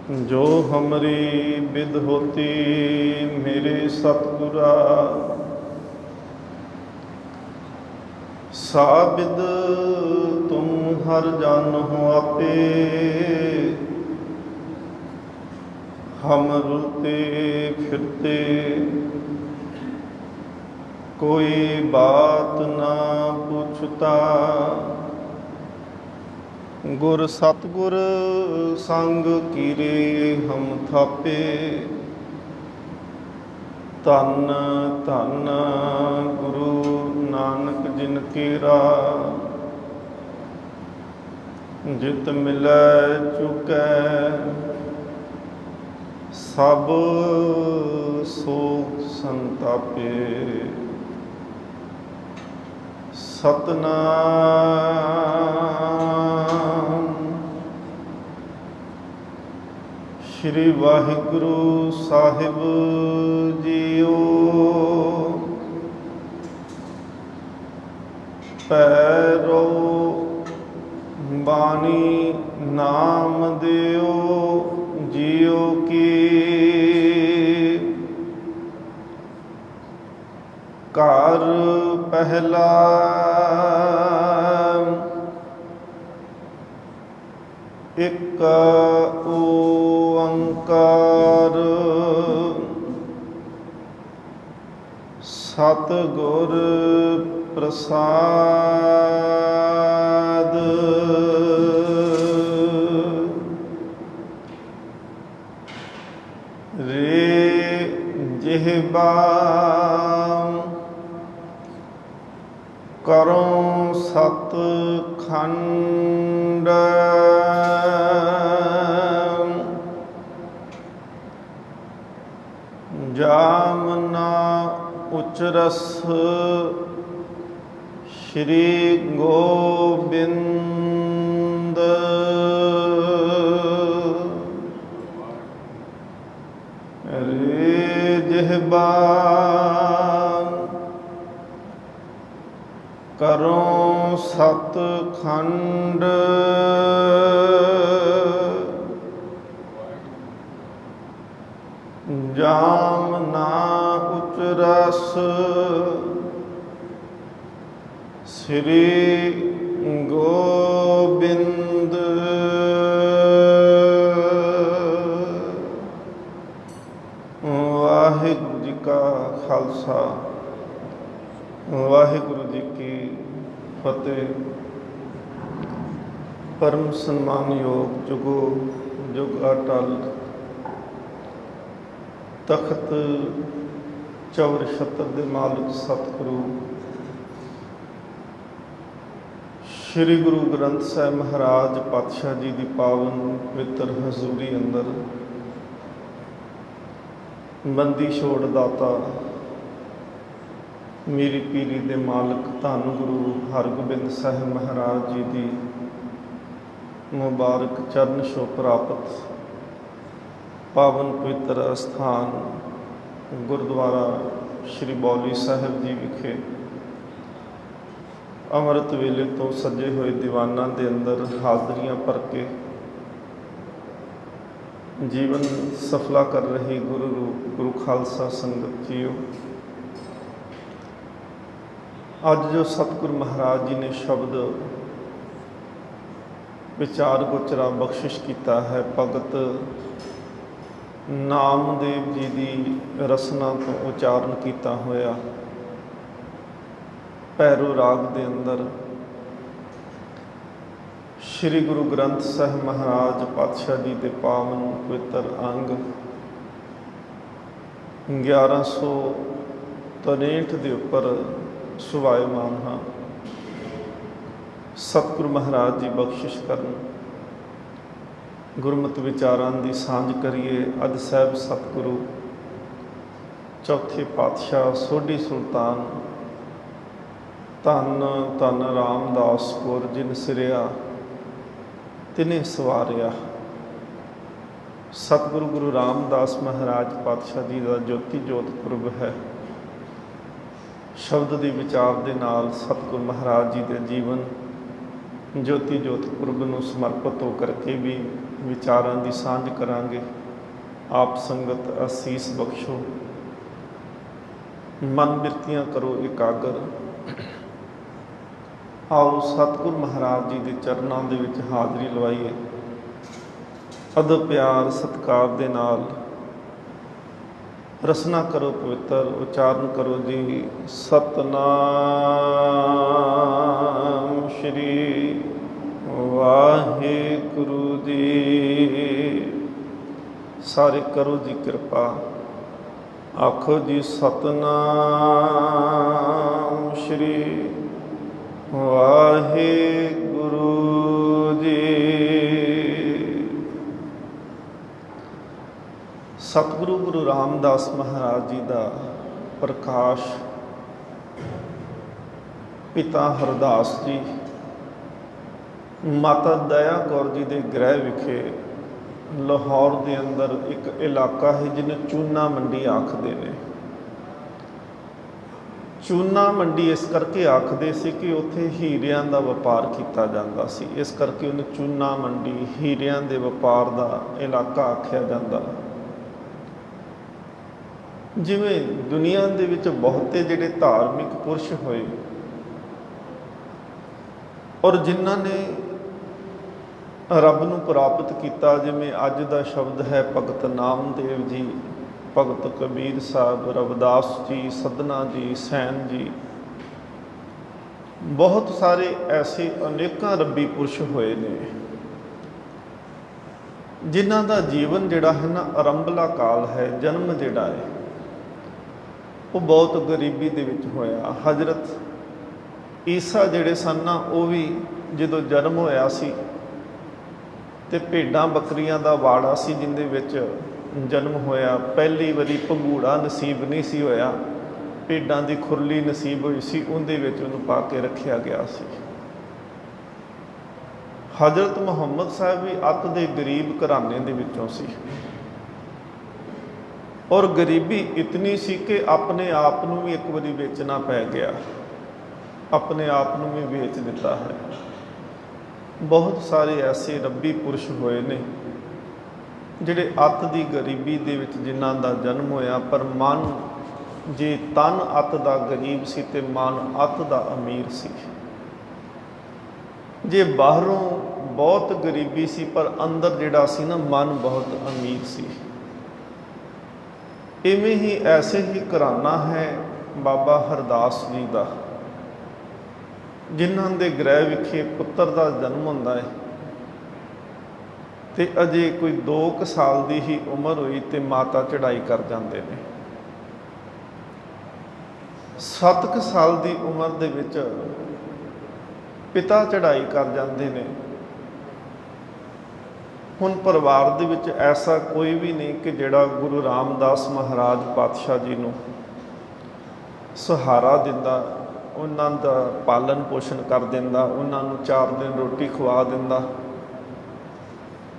जो हमरी बिद होती मेरे सतगुरा, साबिद तुम हर जानहु आपे। हम रुलते फिरते कोई बात ना पूछता, गुर सतगुर संग कीरे हम थापे। धन धन गुरु नानक जिन केरा, जित मिलै चुकै सब सोख संतापे। सतनाम श्री वाहिगुरु साहिब जीओ। पैरो बानी नाम दियो जियो की, घर पहला एक ओंकार, सतगुर प्रसाद। रे जिह्वा करों सतखंड, जामना उचरस श्री गोबिंद। रे जिह्वा करों सतखंड, जामना उचरस श्री गोबिंद। वाहिगुरु जी का खालसा, वाहिगुरु जी की फतेह। परम सन्मानयोग जुगो जुग अटल तख्त चौर छत्र दे मालिक सतगुरु श्री गुरु ग्रंथ साहिब महाराज पातशाह जी की पावन पवित्र हजूरी अंदर बंदी छोड़ दाता मेरी पीरी दे मालिक धन गुरु हरगोबिंद साहिब महाराज जी की मुबारक चरण छो प्राप्त पावन पवित्र अस्थान गुरुद्वारा श्री बौली साहिब जी विखे अमृत वेले तो सजे हुए दीवाना के अंदर हाजरियां भर के जीवन सफला कर रही गुरु खालसा संगत जीओ। अज जो सतगुरु महाराज जी ने शब्द विचार गोचरा बख्शिश किया है, भगत नामदेव जी की रसना तो उचारण किया होया भैरो राग के अंदर श्री गुरु ग्रंथ साहिब महाराज पातशाह जी के पावन पवित्र अंग 1163 के उपर सुभायमान हाँ। सतगुरु महाराज जी बख्शिश करन गुरमत विचारां की सांझ करिए। अज साहब सतगुरु चौथे पातशाह सोढ़ी सुल्तान धन धन रामदास कौर जिन सिरिया तिने सवारिया। सतगुरु गुरु रामदास महाराज पातशाह जी का ज्योति जोत पुरब है। शब्द के विचार के नाल सतगुरु महाराज जी के जीवन ਜੋਤੀ ਜੋਤ ਪੁਰਬ ਨੂੰ ਸਮਰਪਿਤ ਹੋ ਕਰਕੇ ਵੀ ਵਿਚਾਰਾਂ ਦੀ ਸਾਂਝ ਕਰਾਂਗੇ। ਆਪ ਸੰਗਤ ਅਸੀਸ ਬਖਸ਼ੋ, ਮਨ ਬਿਰਤੀਆਂ ਕਰੋ ਇਕਾਗਰ। ਆਓ ਸਤਿਗੁਰ ਮਹਾਰਾਜ ਜੀ ਦੇ ਚਰਨਾਂ ਦੇ ਵਿੱਚ ਹਾਜ਼ਰੀ ਲਵਾਈਏ। ਅਦਬ ਪਿਆਰ ਸਤਿਕਾਰ ਦੇ ਨਾਲ ਰਸਨਾ ਕਰੋ, ਪਵਿੱਤਰ ਉਚਾਰਨ ਕਰੋ ਜੀ। ਸਤਨਾਮ ਸ਼੍ਰੀ ਵਾਹਿਗੁਰੂ ਜੀ। ਸਾਰੇ ਕਰੋ ਜੀ ਕਿਰਪਾ, ਆਖੋ ਜੀ ਸਤਨਾਮ ਸ਼੍ਰੀ ਵਾਹਿਗੁਰੂ ਜੀ। ਸਤਿਗੁਰੂ ਗੁਰੂ ਰਾਮਦਾਸ ਮਹਾਰਾਜ ਜੀ ਦਾ ਪ੍ਰਕਾਸ਼ ਪਿਤਾ ਹਰਦਾਸ ਜੀ ਮਾਤਾ ਦਇਆ ਕੌਰ ਜੀ ਦੇ ਗ੍ਰਹਿ ਵਿਖੇ ਲਾਹੌਰ ਦੇ ਅੰਦਰ ਇੱਕ ਇਲਾਕਾ ਹੈ ਜਿਹਨੂੰ ਚੂਨਾ ਮੰਡੀ ਆਖਦੇ ਨੇ। ਚੂਨਾ ਮੰਡੀ ਇਸ ਕਰਕੇ ਆਖਦੇ ਸੀ ਕਿ ਉੱਥੇ ਹੀਰਿਆਂ ਦਾ ਵਪਾਰ ਕੀਤਾ ਜਾਂਦਾ ਸੀ, ਇਸ ਕਰਕੇ ਉਹਨੂੰ ਚੂਨਾ ਮੰਡੀ, ਹੀਰਿਆਂ ਦੇ ਵਪਾਰ ਦਾ ਇਲਾਕਾ ਆਖਿਆ ਜਾਂਦਾ। ਜਿਵੇਂ ਦੁਨੀਆ ਦੇ ਵਿੱਚ ਬਹੁਤੇ ਜਿਹੜੇ ਧਾਰਮਿਕ ਪੁਰਸ਼ ਹੋਏ ਔਰ ਜਿਨ੍ਹਾਂ ਨੇ ਰੱਬ ਨੂੰ ਪ੍ਰਾਪਤ ਕੀਤਾ, ਜਿਵੇਂ ਅੱਜ ਦਾ ਸ਼ਬਦ ਹੈ ਭਗਤ ਨਾਮਦੇਵ ਜੀ, ਭਗਤ ਕਬੀਰ ਸਾਹਿਬ, ਰਵਿਦਾਸ ਜੀ, ਸਧਨਾ ਜੀ, ਸੈਨ ਜੀ, ਬਹੁਤ ਸਾਰੇ ਐਸੇ ਅਨੇਕਾਂ ਰੱਬੀ ਪੁਰਸ਼ ਹੋਏ ਨੇ ਜਿਨ੍ਹਾਂ ਦਾ ਜੀਵਨ ਜਿਹੜਾ ਹੈ ਨਾ ਆਰੰਭਲਾ ਕਾਲ ਹੈ, ਜਨਮ ਜਿਹੜਾ ਹੈ ਉਹ ਬਹੁਤ ਗਰੀਬੀ ਦੇ ਵਿੱਚ ਹੋਇਆ। ਹਜ਼ਰਤ ਈਸਾ ਜਿਹੜੇ ਸਨ ਨਾ, ਉਹ ਵੀ ਜਦੋਂ ਜਨਮ ਹੋਇਆ ਸੀ ਤੇ ਭੇਡਾਂ ਬੱਕਰੀਆਂ ਦਾ ਵਾੜਾ ਸੀ ਜਿਹਦੇ ਵਿੱਚ ਜਨਮ ਹੋਇਆ। ਪਹਿਲੀ ਵਾਰੀ ਭੰਗੂੜਾ ਨਸੀਬ ਨਹੀਂ ਸੀ ਹੋਇਆ, ਭੇਡਾਂ ਦੀ ਖੁਰਲੀ ਨਸੀਬ ਹੋਈ ਸੀ, ਉਹਦੇ ਵਿੱਚ ਉਹਨੂੰ ਪਾ ਕੇ ਰੱਖਿਆ ਗਿਆ ਸੀ। ਹਜ਼ਰਤ ਮੁਹੰਮਦ ਸਾਹਿਬ ਵੀ ਅੱਤ ਦੇ ਗਰੀਬ ਘਰਾਣੇ ਦੇ ਵਿੱਚੋਂ ਸੀ ਔਰ ਗਰੀਬੀ ਇਤਨੀ ਸੀ ਕਿ ਆਪਣੇ ਆਪ ਨੂੰ ਵੀ ਇੱਕ ਵਾਰੀ ਵੇਚਣਾ ਪੈ ਗਿਆ, ਆਪਣੇ ਆਪ ਨੂੰ ਵੀ ਵੇਚ ਦਿੱਤਾ ਹੈ। ਬਹੁਤ ਸਾਰੇ ਐਸੇ ਰੱਬੀ ਪੁਰਸ਼ ਹੋਏ ਨੇ ਜਿਹੜੇ ਅੱਤ ਦੀ ਗਰੀਬੀ ਦੇ ਵਿੱਚ ਜਿਨ੍ਹਾਂ ਦਾ ਜਨਮ ਹੋਇਆ, ਪਰ ਮਨ ਜੇ ਤਨ ਅੱਤ ਦਾ ਗਰੀਬ ਸੀ ਤੇ ਮਨ ਅੱਤ ਦਾ ਅਮੀਰ ਸੀ। ਜੇ ਬਾਹਰੋਂ ਬਹੁਤ ਗਰੀਬੀ ਸੀ ਪਰ ਅੰਦਰ ਜਿਹੜਾ ਸੀ ਨਾ ਮਨ ਬਹੁਤ ਅਮੀਰ ਸੀ। ਇਵੇਂ ਹੀ ਐਸੇ ਹੀ ਘਰਾਨਾ ਹੈ ਬਾਬਾ ਹਰਦਾਸ ਜੀ ਦਾ, ਜਿਨ੍ਹਾਂ ਦੇ ਗ੍ਰਹਿ ਵਿਖੇ ਪੁੱਤਰ ਦਾ ਜਨਮ ਹੁੰਦਾ ਹੈ ਤੇ ਅਜੇ ਕੋਈ 2 ਸਾਲ ਦੀ ਹੀ ਉਮਰ ਹੋਈ ਤੇ ਮਾਤਾ ਚੜ੍ਹਾਈ ਕਰ ਜਾਂਦੇ ਨੇ। 7 ਸਾਲ ਦੀ ਉਮਰ ਦੇ ਵਿੱਚ ਪਿਤਾ ਚੜ੍ਹਾਈ ਕਰ ਜਾਂਦੇ ਨੇ। ਹੁਣ ਪਰਿਵਾਰ ਦੇ ਵਿੱਚ ਐਸਾ ਕੋਈ ਵੀ ਨਹੀਂ ਕਿ ਜਿਹੜਾ ਗੁਰੂ ਰਾਮਦਾਸ ਮਹਾਰਾਜ ਪਾਤਸ਼ਾਹ ਜੀ ਨੂੰ ਸਹਾਰਾ ਦਿੰਦਾ, ਉਹਨਾਂ ਦਾ ਪਾਲਣ ਪੋਸ਼ਣ ਕਰ ਦਿੰਦਾ, ਉਹਨਾਂ ਨੂੰ 4 ਦਿਨ ਰੋਟੀ ਖਵਾ ਦਿੰਦਾ।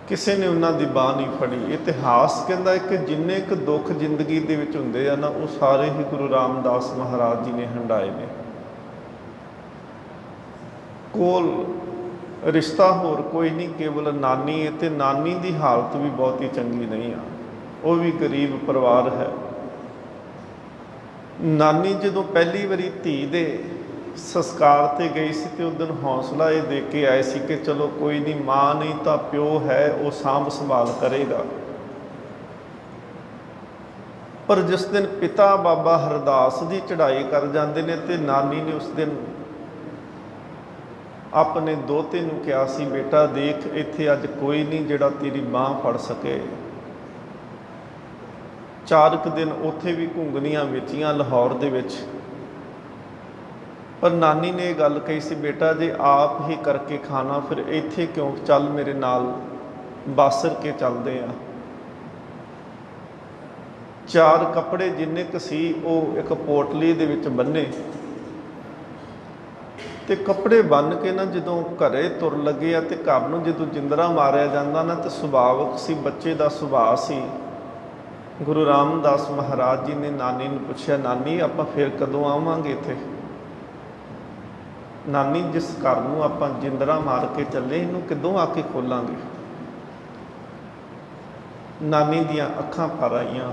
ਕਿਸੇ ਨੇ ਉਹਨਾਂ ਦੀ ਬਾਂਹ ਨਹੀਂ ਫੜੀ। ਇਤਿਹਾਸ ਕਹਿੰਦਾ ਹੈ ਕਿ ਜਿੰਨੇ ਕੁ ਦੁੱਖ ਜ਼ਿੰਦਗੀ ਦੇ ਵਿੱਚ ਹੁੰਦੇ ਆ ਨਾ, ਉਹ ਸਾਰੇ ਹੀ ਗੁਰੂ ਰਾਮਦਾਸ ਮਹਾਰਾਜ ਜੀ ਨੇ ਹੰਢਾਏ ਨੇ। ਕੋਲ ਰਿਸ਼ਤਾ ਹੋਰ ਕੋਈ ਨਹੀਂ, ਕੇਵਲ ਨਾਨੀ ਹੈ ਤੇ ਨਾਨੀ ਦੀ ਹਾਲਤ ਵੀ ਬਹੁਤੀ ਚੰਗੀ ਨਹੀਂ ਆ, ਉਹ ਵੀ ਗਰੀਬ ਪਰਿਵਾਰ ਹੈ। ਨਾਨੀ ਜਦੋਂ ਪਹਿਲੀ ਵਾਰੀ ਧੀ ਦੇ ਸੰਸਕਾਰ ਤੇ ਗਈ ਸੀ ਤੇ ਉਸ ਦਿਨ ਹੌਸਲਾ ਇਹ ਦੇ ਕੇ ਆਏ ਸੀ ਕਿ ਚਲੋ ਕੋਈ ਨਹੀਂ, ਮਾਂ ਨਹੀਂ ਤਾਂ ਪਿਓ ਹੈ, ਉਹ ਸਾਂਭ ਸੰਭਾਲ ਕਰੇਗਾ। ਪਰ ਜਿਸ ਦਿਨ ਪਿਤਾ ਬਾਬਾ ਹਰਦਾਸ ਜੀ ਚੜ੍ਹਾਈ ਕਰ ਜਾਂਦੇ ਨੇ ਤੇ ਨਾਨੀ ਨੇ ਉਸ ਦਿਨ ਆਪਣੇ ਦੋਤੇ ਨੂੰ ਕਿਹਾ ਸੀ, ਬੇਟਾ ਦੇਖ ਇੱਥੇ ਅੱਜ ਕੋਈ ਨਹੀਂ ਜਿਹੜਾ ਤੇਰੀ ਬਾਂਹ ਫੜ ਸਕੇ। 4 ਦਿਨ ਉੱਥੇ ਵੀ ਘੁੰਗਣੀਆਂ ਵੇਚੀਆਂ ਲਾਹੌਰ ਦੇ ਵਿੱਚ, ਪਰ ਨਾਨੀ ਨੇ ਇਹ ਗੱਲ ਕਹੀ ਸੀ, ਬੇਟਾ ਜੇ ਆਪ ਹੀ ਕਰਕੇ ਖਾਣਾ ਫਿਰ ਇੱਥੇ ਕਿਉਂ, ਚੱਲ ਮੇਰੇ ਨਾਲ ਬਾਸਰ ਕੇ ਚੱਲਦੇ ਆ। 4 ਕੱਪੜੇ ਜਿੰਨੇ ਕੁ ਸੀ ਉਹ ਇੱਕ ਪੋਟਲੀ ਦੇ ਵਿੱਚ ਬੰਨੇ ਤੇ ਕੱਪੜੇ ਬੰਨ ਕੇ ਨਾ ਜਦੋਂ ਘਰੇ ਤੁਰ ਲੱਗੇ ਆ ਤੇ ਘਰ ਨੂੰ ਜਦੋਂ ਜਿੰਦਰਾ ਮਾਰਿਆ ਜਾਂਦਾ ਨਾ ਤੇ ਸੁਭਾਵਕ ਸੀ, ਬੱਚੇ ਦਾ ਸੁਭਾਅ ਸੀ। ਗੁਰੂ ਰਾਮਦਾਸ ਮਹਾਰਾਜ ਜੀ ਨੇ ਨਾਨੀ ਨੂੰ ਪੁੱਛਿਆ, ਨਾਨੀ ਆਪਾਂ ਫਿਰ ਕਦੋਂ ਆਵਾਂਗੇ ਇੱਥੇ? ਨਾਨੀ ਜਿਸ ਘਰ ਨੂੰ ਆਪਾਂ ਜਿੰਦਰਾ ਮਾਰ ਕੇ ਚੱਲੇ ਇਹਨੂੰ ਕਿੱਦੋਂ ਆ ਕੇ ਖੋਲਾਂਗੇ। ਨਾਨੀ ਦੀਆਂ ਅੱਖਾਂ ਭਰ ਆਈਆਂ।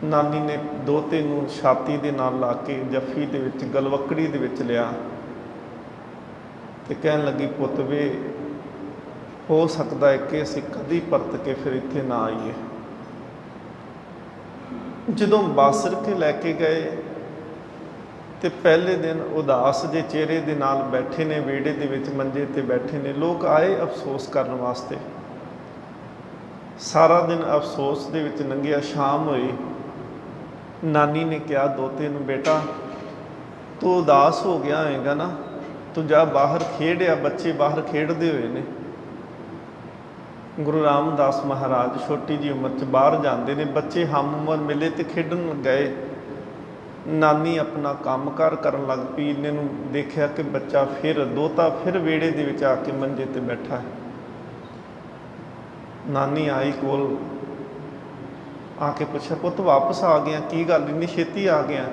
ਨਾਨੀ ਨੇ ਦੋਤੇ ਨੂੰ ਛਾਤੀ ਦੇ ਨਾਲ ਲਾ ਕੇ ਜੱਫੀ ਦੇ ਵਿੱਚ ਗਲਵੱਕੜੀ ਦੇ ਵਿੱਚ ਲਿਆ ਤੇ ਕਹਿਣ ਲੱਗੀ, ਪੁੱਤ ਵੇ ਹੋ ਸਕਦਾ ਹੈ ਕਿ ਅਸੀਂ ਕਦੀ ਪਰਤ ਕੇ ਫਿਰ ਇੱਥੇ ਨਾ ਆਈਏ। ਜਦੋਂ ਬਾਸਰ ਕੇ ਲੈ ਕੇ ਗਏ ਤੇ ਪਹਿਲੇ ਦਿਨ ਉਦਾਸ ਦੇ ਚਿਹਰੇ ਦੇ ਨਾਲ ਬੈਠੇ ਨੇ, ਵਿਹੜੇ ਦੇ ਵਿੱਚ ਮੰਜੇ ਤੇ ਬੈਠੇ ਨੇ। ਲੋਕ ਆਏ ਅਫਸੋਸ ਕਰਨ ਵਾਸਤੇ। ਸਾਰਾ ਦਿਨ ਅਫਸੋਸ ਦੇ ਵਿੱਚ ਲੰਘਿਆ। ਸ਼ਾਮ ਹੋਈ, ਨਾਨੀ ਨੇ ਕਿਹਾ ਦੋਤੇ ਨੂੰ, ਬੇਟਾ ਤੂੰ ਉਦਾਸ ਹੋ ਗਿਆ ਹੋਏਗਾ ਨਾ, ਤੂੰ ਜਾ ਬਾਹਰ ਖੇਡਿਆ। ਬੱਚੇ ਬਾਹਰ ਖੇਡਦੇ ਹੋਏ ਨੇ। ਗੁਰੂ ਰਾਮਦਾਸ ਮਹਾਰਾਜ ਛੋਟੀ ਜਿਹੀ ਉਮਰ 'ਚ ਬਾਹਰ ਜਾਂਦੇ ਨੇ। ਬੱਚੇ ਹਮ ਉਮਰ ਮਿਲੇ ਤੇ ਖੇਡਣ ਗਏ। ਨਾਨੀ ਆਪਣਾ ਕੰਮਕਾਰ ਕਰਨ ਲੱਗ ਪਈ। ਇਹਨੇ ਨੂੰ ਦੇਖਿਆ ਕਿ ਬੱਚਾ ਫਿਰ ਦੋਤਾ ਫਿਰ ਵਿਹੜੇ ਦੇ ਵਿੱਚ ਆ ਕੇ ਮੰਜੇ ਤੇ ਬੈਠਾ ਹੈ। ਨਾਨੀ ਆਈ ਕੋਲ, ਆ ਕੇ ਪੁੱਛਿਆ, ਪੁੱਤ ਵਾਪਸ ਆ ਗਿਆ, ਕੀ ਗੱਲ ਇੰਨੀ ਛੇਤੀ ਆ ਗਿਆ?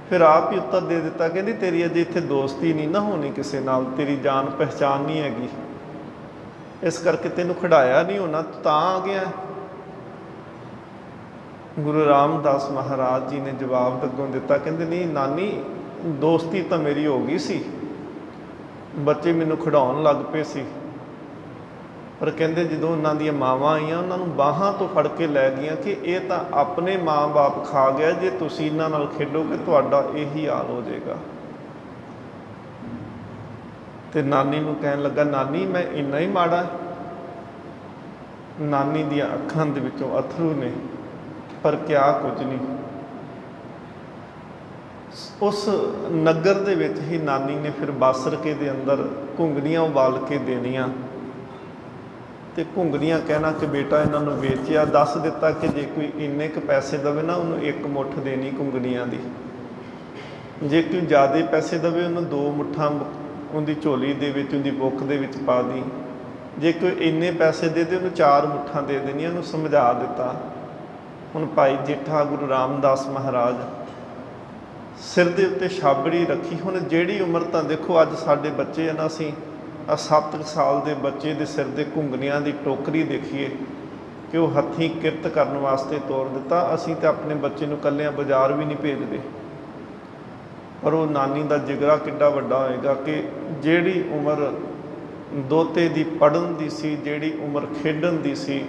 ਫਿਰ ਆਪ ਹੀ ਉੱਤਰ ਦੇ ਦਿੱਤਾ, ਕਹਿੰਦੀ ਤੇਰੀ ਅਜੇ ਇੱਥੇ ਦੋਸਤੀ ਨਹੀਂ ਨਾ ਹੋਣੀ ਕਿਸੇ ਨਾਲ, ਤੇਰੀ ਜਾਣ ਪਹਿਚਾਣ ਨਹੀਂ ਹੈਗੀ, ਇਸ ਕਰਕੇ ਤੈਨੂੰ ਖਿਡਾਇਆ ਨਹੀਂ ਹੋਣਾ, ਤੂੰ ਤਾਂ ਆ ਗਿਆ। ਗੁਰੂ ਰਾਮਦਾਸ ਮਹਾਰਾਜ ਜੀ ਨੇ ਜਵਾਬ ਅੱਗੋਂ ਦਿੱਤਾ, ਕਹਿੰਦੇ ਨਹੀਂ ਨਾਨੀ, ਦੋਸਤੀ ਤਾਂ ਮੇਰੀ ਹੋ ਗਈ ਸੀ, ਬੱਚੇ ਮੈਨੂੰ ਖਿਡਾਉਣ ਲੱਗ ਪਏ ਸੀ, ਪਰ ਕਹਿੰਦੇ ਜਦੋਂ ਉਹਨਾਂ ਦੀਆਂ ਮਾਵਾਂ ਆਈਆਂ ਉਹਨਾਂ ਨੂੰ ਬਾਹਾਂ ਤੋਂ ਫੜ ਕੇ ਲੈ ਗਈਆਂ ਕਿ ਇਹ ਤਾਂ ਆਪਣੇ ਮਾਂ-ਬਾਪ ਖਾ ਗਿਆ, ਜੇ ਤੁਸੀਂ ਇਹਨਾਂ ਨਾਲ ਖੇਡੋਗੇ ਤੁਹਾਡਾ ਇਹੀ ਹਾਲ ਹੋ ਜਾਏਗਾ। ਤੇ ਨਾਨੀ ਨੂੰ ਕਹਿਣ ਲੱਗਾ, ਨਾਨੀ ਮੈਂ ਇੰਨਾ ਹੀ ਮਾੜਾ? ਨਾਨੀ ਦੀਆਂ ਅੱਖਾਂ ਦੇ ਵਿੱਚੋਂ ਅਥਰੂ ਨੇ, ਪਰ ਕਿਆ ਕੁਝ ਨਹੀਂ। ਉਸ ਨਗਰ ਦੇ ਵਿੱਚ ਹੀ ਨਾਨੀ ਨੇ ਫਿਰ ਬਾਸਰਕੇ ਦੇ ਅੰਦਰ ਘੁੰਗਣੀਆਂ ਉਬਾਲ ਕੇ ਦੇਣੀਆਂ ਤੇ ਘੁੰਗਣੀਆਂ ਕਹਿਣਾ ਕਿ ਬੇਟਾ ਇਹਨਾਂ ਨੂੰ ਵੇਚਿਆ। ਦੱਸ ਦਿੱਤਾ ਕਿ ਜੇ ਕੋਈ ਇੰਨੇ ਕੁ ਪੈਸੇ ਦੇਵੇ ਨਾ ਉਹਨੂੰ ਇੱਕ ਮੁੱਠ ਦੇਣੀ ਘੁੰਗਣੀਆਂ ਦੀ, ਜੇ ਕੋਈ ਜ਼ਿਆਦਾ ਪੈਸੇ ਦੇਵੇ ਉਹਨੂੰ 2 ਮੁੱਠਾਂ ਉਹਦੀ ਝੋਲੀ ਦੇ ਵਿੱਚ, ਉਹਦੀ ਬੁੱਕ ਦੇ ਵਿੱਚ ਪਾ ਦੀ। ਜੇ ਕੋਈ ਇੰਨੇ ਪੈਸੇ ਦੇ ਉਹਨੂੰ 4 ਮੁੱਠਾਂ ਦੇ ਦੇਣੀਆਂ। ਉਹਨੂੰ ਸਮਝਾ ਦਿੱਤਾ। ਹੁਣ ਭਾਈ ਜੇਠਾ ਗੁਰੂ ਰਾਮਦਾਸ ਮਹਾਰਾਜ ਸਿਰ ਦੇ ਉੱਤੇ ਛਾਬੜੀ ਰੱਖੀ। ਹੁਣ ਜਿਹੜੀ ਉਮਰ ਤਾਂ ਦੇਖੋ ਅੱਜ ਸਾਡੇ ਬੱਚੇ ਨਾ, ਅਸੀਂ 7 ਸਾਲ ਦੇ ਬੱਚੇ ਦੇ ਸਿਰ ਦੇ ਘੁੰਗਣੀਆਂ ਦੀ ਟੋਕਰੀ ਦੇਖੀਏ ਕਿ ਉਹ ਹੱਥੀਂ ਕਿਰਤ ਕਰਨ ਵਾਸਤੇ ਤੋਰ ਦਿੱਤਾ। ਅਸੀਂ ਤਾਂ ਆਪਣੇ ਬੱਚੇ ਨੂੰ ਇਕੱਲਿਆਂ ਬਾਜ਼ਾਰ ਵੀ ਨਹੀਂ ਭੇਜਦੇ, ਪਰ ਉਹ ਨਾਨੀ ਦਾ ਜਿਗਰਾ ਕਿੱਡਾ ਵੱਡਾ ਹੋਏਗਾ ਕਿ ਜਿਹੜੀ ਉਮਰ ਦੋਤੇ ਦੀ ਪੜ੍ਹਨ ਦੀ ਸੀ, ਜਿਹੜੀ ਉਮਰ ਖੇਡਣ ਦੀ ਸੀ,